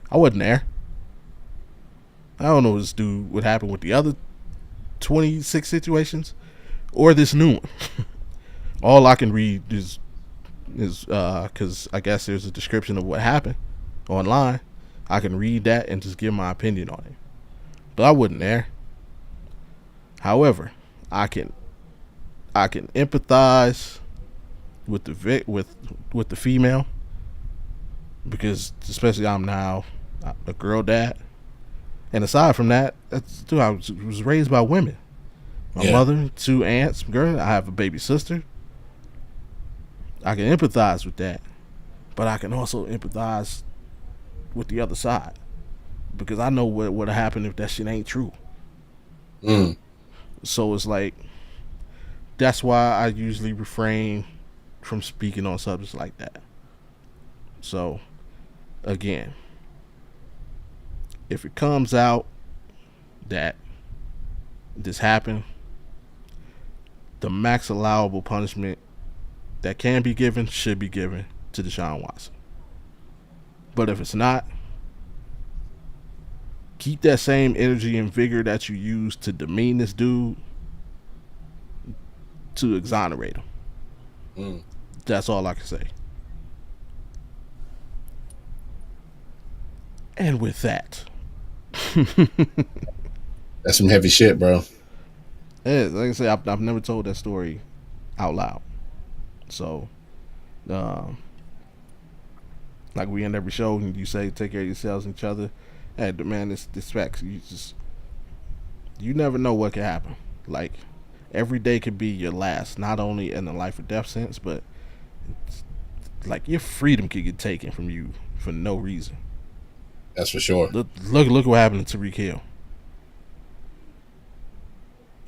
I wasn't there. I don't know what happened with the other 26 situations or this new one. All I can read is because I guess there's a description of what happened online. I can read that and just give my opinion on it. But I wasn't there. However, I can empathize with the female, because especially I'm now a girl dad. And aside from that, I was raised by women. My mother, 2 aunts, girl. I have a baby sister. I can empathize with that, but I can also empathize with the other side, because I know what would happen if that shit ain't true. So it's like, that's why I usually refrain from speaking on subjects like that. So, again, if it comes out that this happened, the max allowable punishment that can be given should be given to Deshaun Watson. But if it's not, keep that same energy and vigor that you use to demean this dude to exonerate him. That's all I can say. And with that, that's some heavy shit, bro. Yeah, like I say, I've never told that story out loud. So, like we end every show, and you say, take care of yourselves and each other. Hey, man, this facts. You never know what can happen. Like, every day could be your last, not only in the life or death sense, but like your freedom could get taken from you for no reason. That's for sure. Look what happened to Tariq Hill.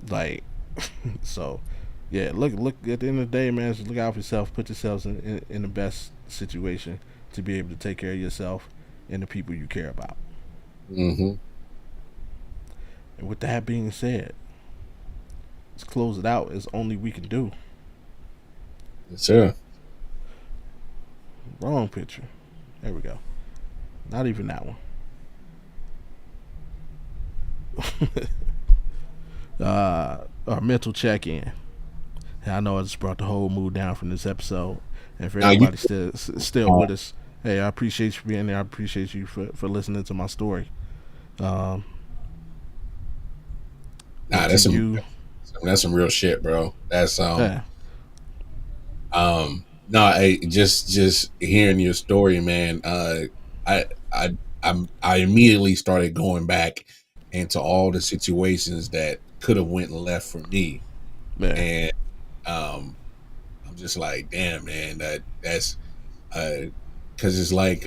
Like, so, yeah. Look. At the end of the day, man, just look out for yourself. Put yourselves in the best situation to be able to take care of yourself and the people you care about. And with that being said, let's close it out as only we can do. Yes, sir. Wrong picture. There we go. Not even that one. Our mental check-in. I know I just brought the whole mood down from this episode, and for everybody still with us, hey, I appreciate you being there. I appreciate you for listening to my story. That's some That's some real shit, bro. That's Yeah, no, just hearing your story, man. I I I immediately started going back into all the situations that could have went left for me, yeah, and um, I'm just like, damn, man, that's uh, because it's like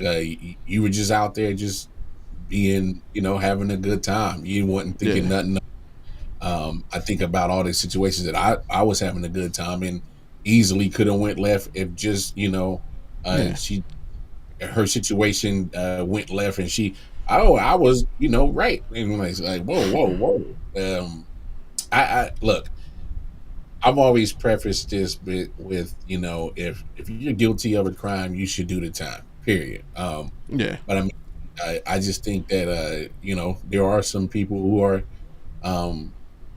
you were just out there just being, having a good time. You wasn't thinking yeah, nothing. I think about all the situations that I was having a good time and easily could have went left if just yeah, she her situation went left and I was right, and it's like whoa. I look, I've always prefaced this with if you're guilty of a crime you should do the time, period. yeah, But I mean, I just think that there are some people who are um,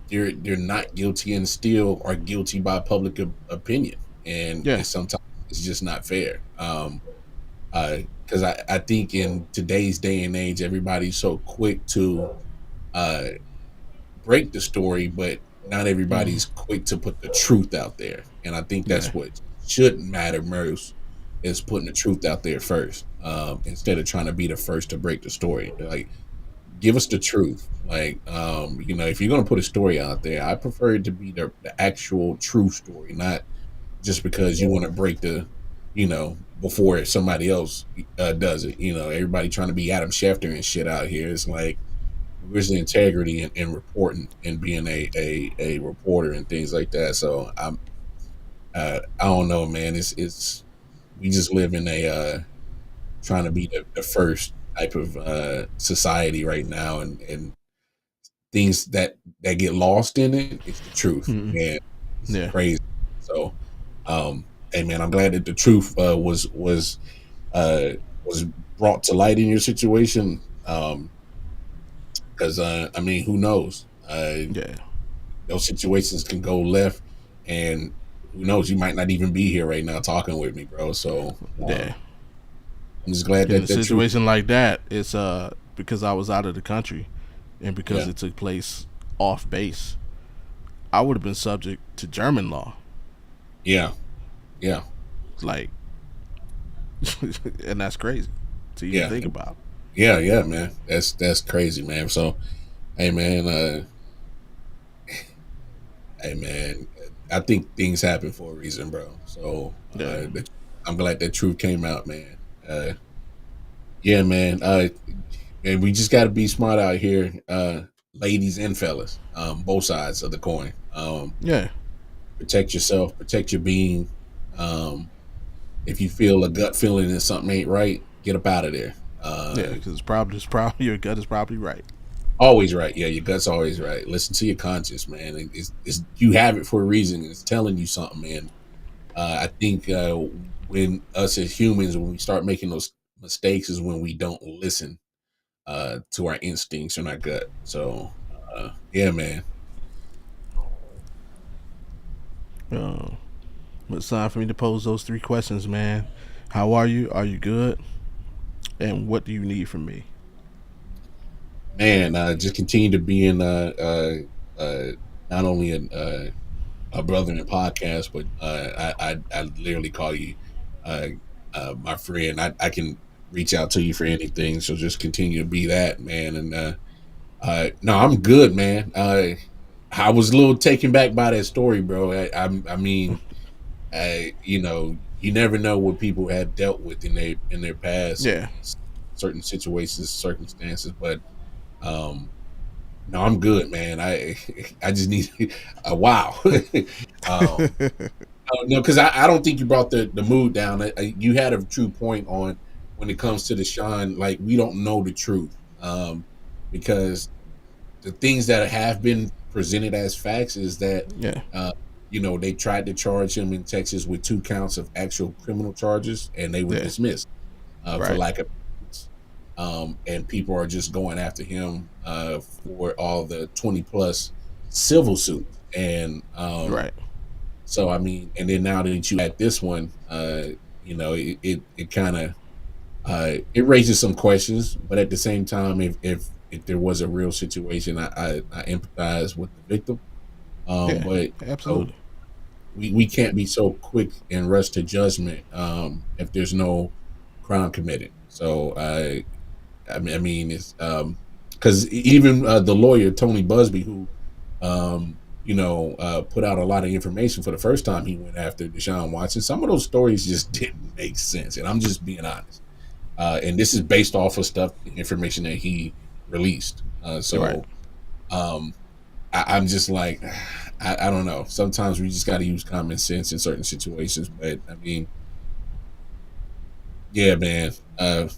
they're not guilty and still are guilty by public opinion, and yeah, it's sometimes it's just not fair. Because I think in today's day and age, everybody's so quick to uh, break the story, but not mm, everybody's quick to put the truth out there. And I think yeah, that's what should matter most is putting the truth out there first, instead of trying to be the first to break the story. Like, give us the truth. Like, if you're gonna put a story out there, I prefer it to be the actual true story, not just because you want to break before somebody else does it. Everybody trying to be Adam Schefter and shit out here. It's like, where's the integrity in reporting and being a reporter and things like that. So I don't know, man. It's we just live in a trying to be the first type of society right now, and things that get lost in it, it's the truth, mm, and it's yeah, crazy. So, hey man, I'm glad that the truth uh, was brought to light in your situation. Because I mean, who knows? yeah, Those situations can go left, and who knows? You might not even be here right now talking with me, bro. So yeah. I'm just glad In that a that truth. situation like that, it's because I was out of the country, and because Yeah, it took place off base, I would have been subject to German law. yeah, yeah, Like, and that's crazy to even yeah, think about. yeah, man. That's crazy, man. So, hey, man. Hey man, I think things happen for a reason, bro. So Yeah, I'm glad that truth came out, man. Yeah, man. And we just got to be smart out here, ladies and fellas, both sides of the coin. yeah, Protect yourself, protect your being. Um, if you feel a gut feeling that something ain't right, get up out of there. yeah. Because it's probably your gut is probably right. Always right. Yeah, your gut's always right. Listen to your conscience, man. You have it for a reason. It's telling you something, man. I think when us as humans, when we start making those mistakes, is when we don't listen to our instincts and our gut. So, yeah, man. Uh, but it's time for me to pose those three questions, man. How are you? Are you good? And what do you need from me? Man, just continue to be in uh, not only a brother in the podcast, but I literally call you uh, my friend. I can reach out to you for anything. So just continue to be that, man. And no, I'm good, man. I was a little taken back by that story, bro. I mean, you never know what people have dealt with in their past and Yeah. certain situations, circumstances. But um, no, I'm good, man. I just need a wow. um, no, because I don't think you brought the mood down. You had a true point on when it comes to Deshaun. Like, we don't know the truth, because the things that have been presented as facts is that Yeah. uh, they tried to charge him in Texas with 2 counts of actual criminal charges, and they were Yeah. dismissed for Right. lack of evidence. And people are just going after him for all the 20 plus civil suits, and Right. so I mean, and then now that you add this one, it kind of it raises some questions, but at the same time, if there was a real situation, I empathize with the victim. Yeah, But absolutely. we can't be so quick and rush to judgment if there's no crime committed. So I mean, it's because even the lawyer Tony Busby, who put out a lot of information for the first time he went after Deshaun Watson. Some of those stories just didn't make sense, and I'm just being honest. And this is based off of information that he released. Right. Um, I'm just like, I don't know. Sometimes we just got to use common sense in certain situations. But I mean, yeah, man.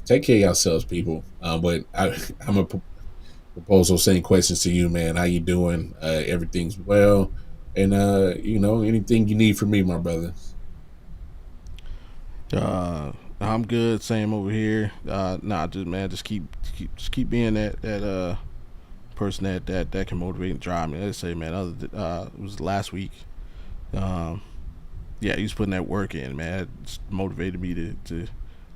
Take care of yourselves, people. But I'm a propose those same questions to you, man. How you doing? Everything's well, and anything you need from me, my brother. I'm good. Same over here. Nah, just man, just keep being that person that can motivate and drive me. Let's say, man, it was last week. Um, yeah, he was putting that work in, man. It's motivated me to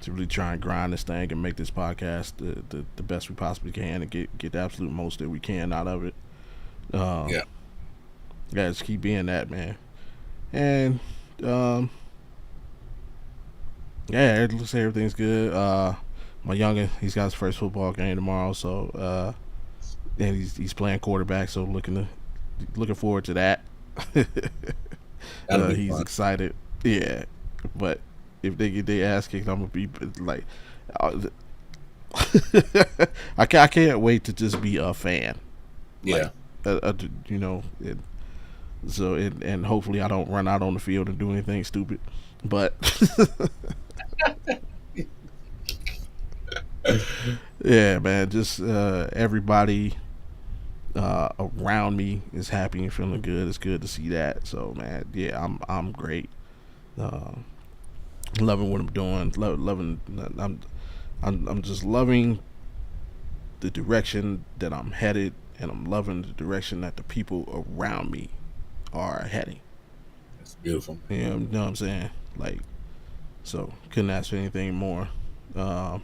really try and grind this thing and make this podcast the best we possibly can and get the absolute most that we can out of it. Um, Yeah, yeah, just keep being that, man. And um, yeah, it looks like everything's good. My youngin, he's got his first football game tomorrow, so and he's playing quarterback, so looking forward to that. that'll be He's fun. excited. Yeah, but if they get their ass kicked, I'm gonna be like, uh, I can't wait to just be a fan. Like, Yeah, you know, and hopefully I don't run out on the field and do anything stupid. But yeah, man, just everybody around me is happy and feeling good. It's good to see that. So man, yeah, I'm great. Uh, Loving what I'm doing. Loving. I'm just loving the direction that I'm headed, and I'm loving the direction that the people around me are heading. it's beautiful. You know what I'm saying? Like, so couldn't ask for anything more. Um,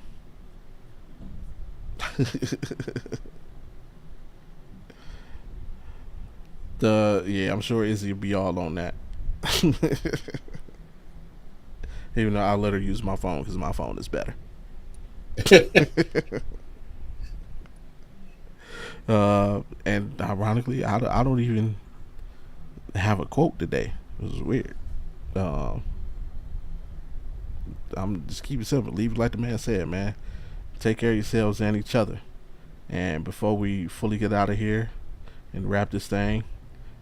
I'm sure Izzy will be all on that. Even though I let her use my phone because my phone is better. And ironically, I don't even have a quote today. It was weird. Um, I'm just keep it simple. Leave it like the man said, man. Take care of yourselves and each other. And before we fully get out of here and wrap this thing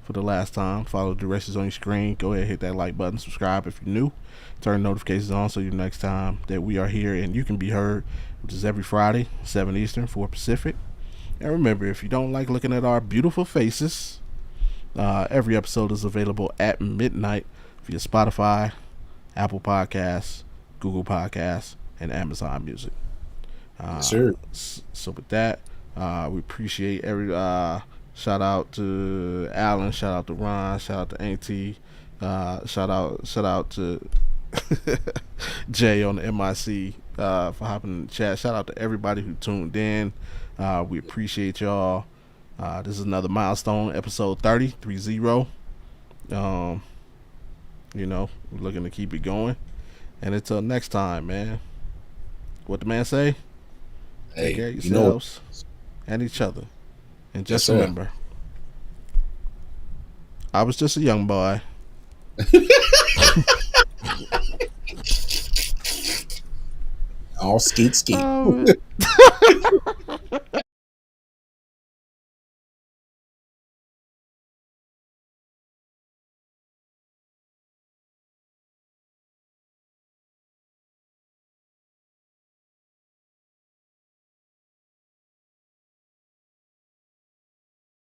for the last time, follow the directions on your screen. Go ahead, hit that like button, subscribe if you're new. Turn notifications on so you next time that we are here and you can be heard, which is every Friday, 7 Eastern, 4 Pacific. And remember, if you don't like looking at our beautiful faces, every episode is available at midnight via Spotify, Apple Podcasts, Google Podcasts, and Amazon Music. Yes, sir. So with that, we appreciate every shout out to Alan, shout out to Ron, shout out to Auntie, shout out to Jay on the MIC for hopping in the chat. Shout out to everybody who tuned in. We appreciate y'all. This is another milestone, episode 30, 30. We're looking to keep it going. And until next time, man. What the man say? Take care Hey, of yourselves and each other. And just sir. remember, I was just a young boy. All skeet skeet. Oh,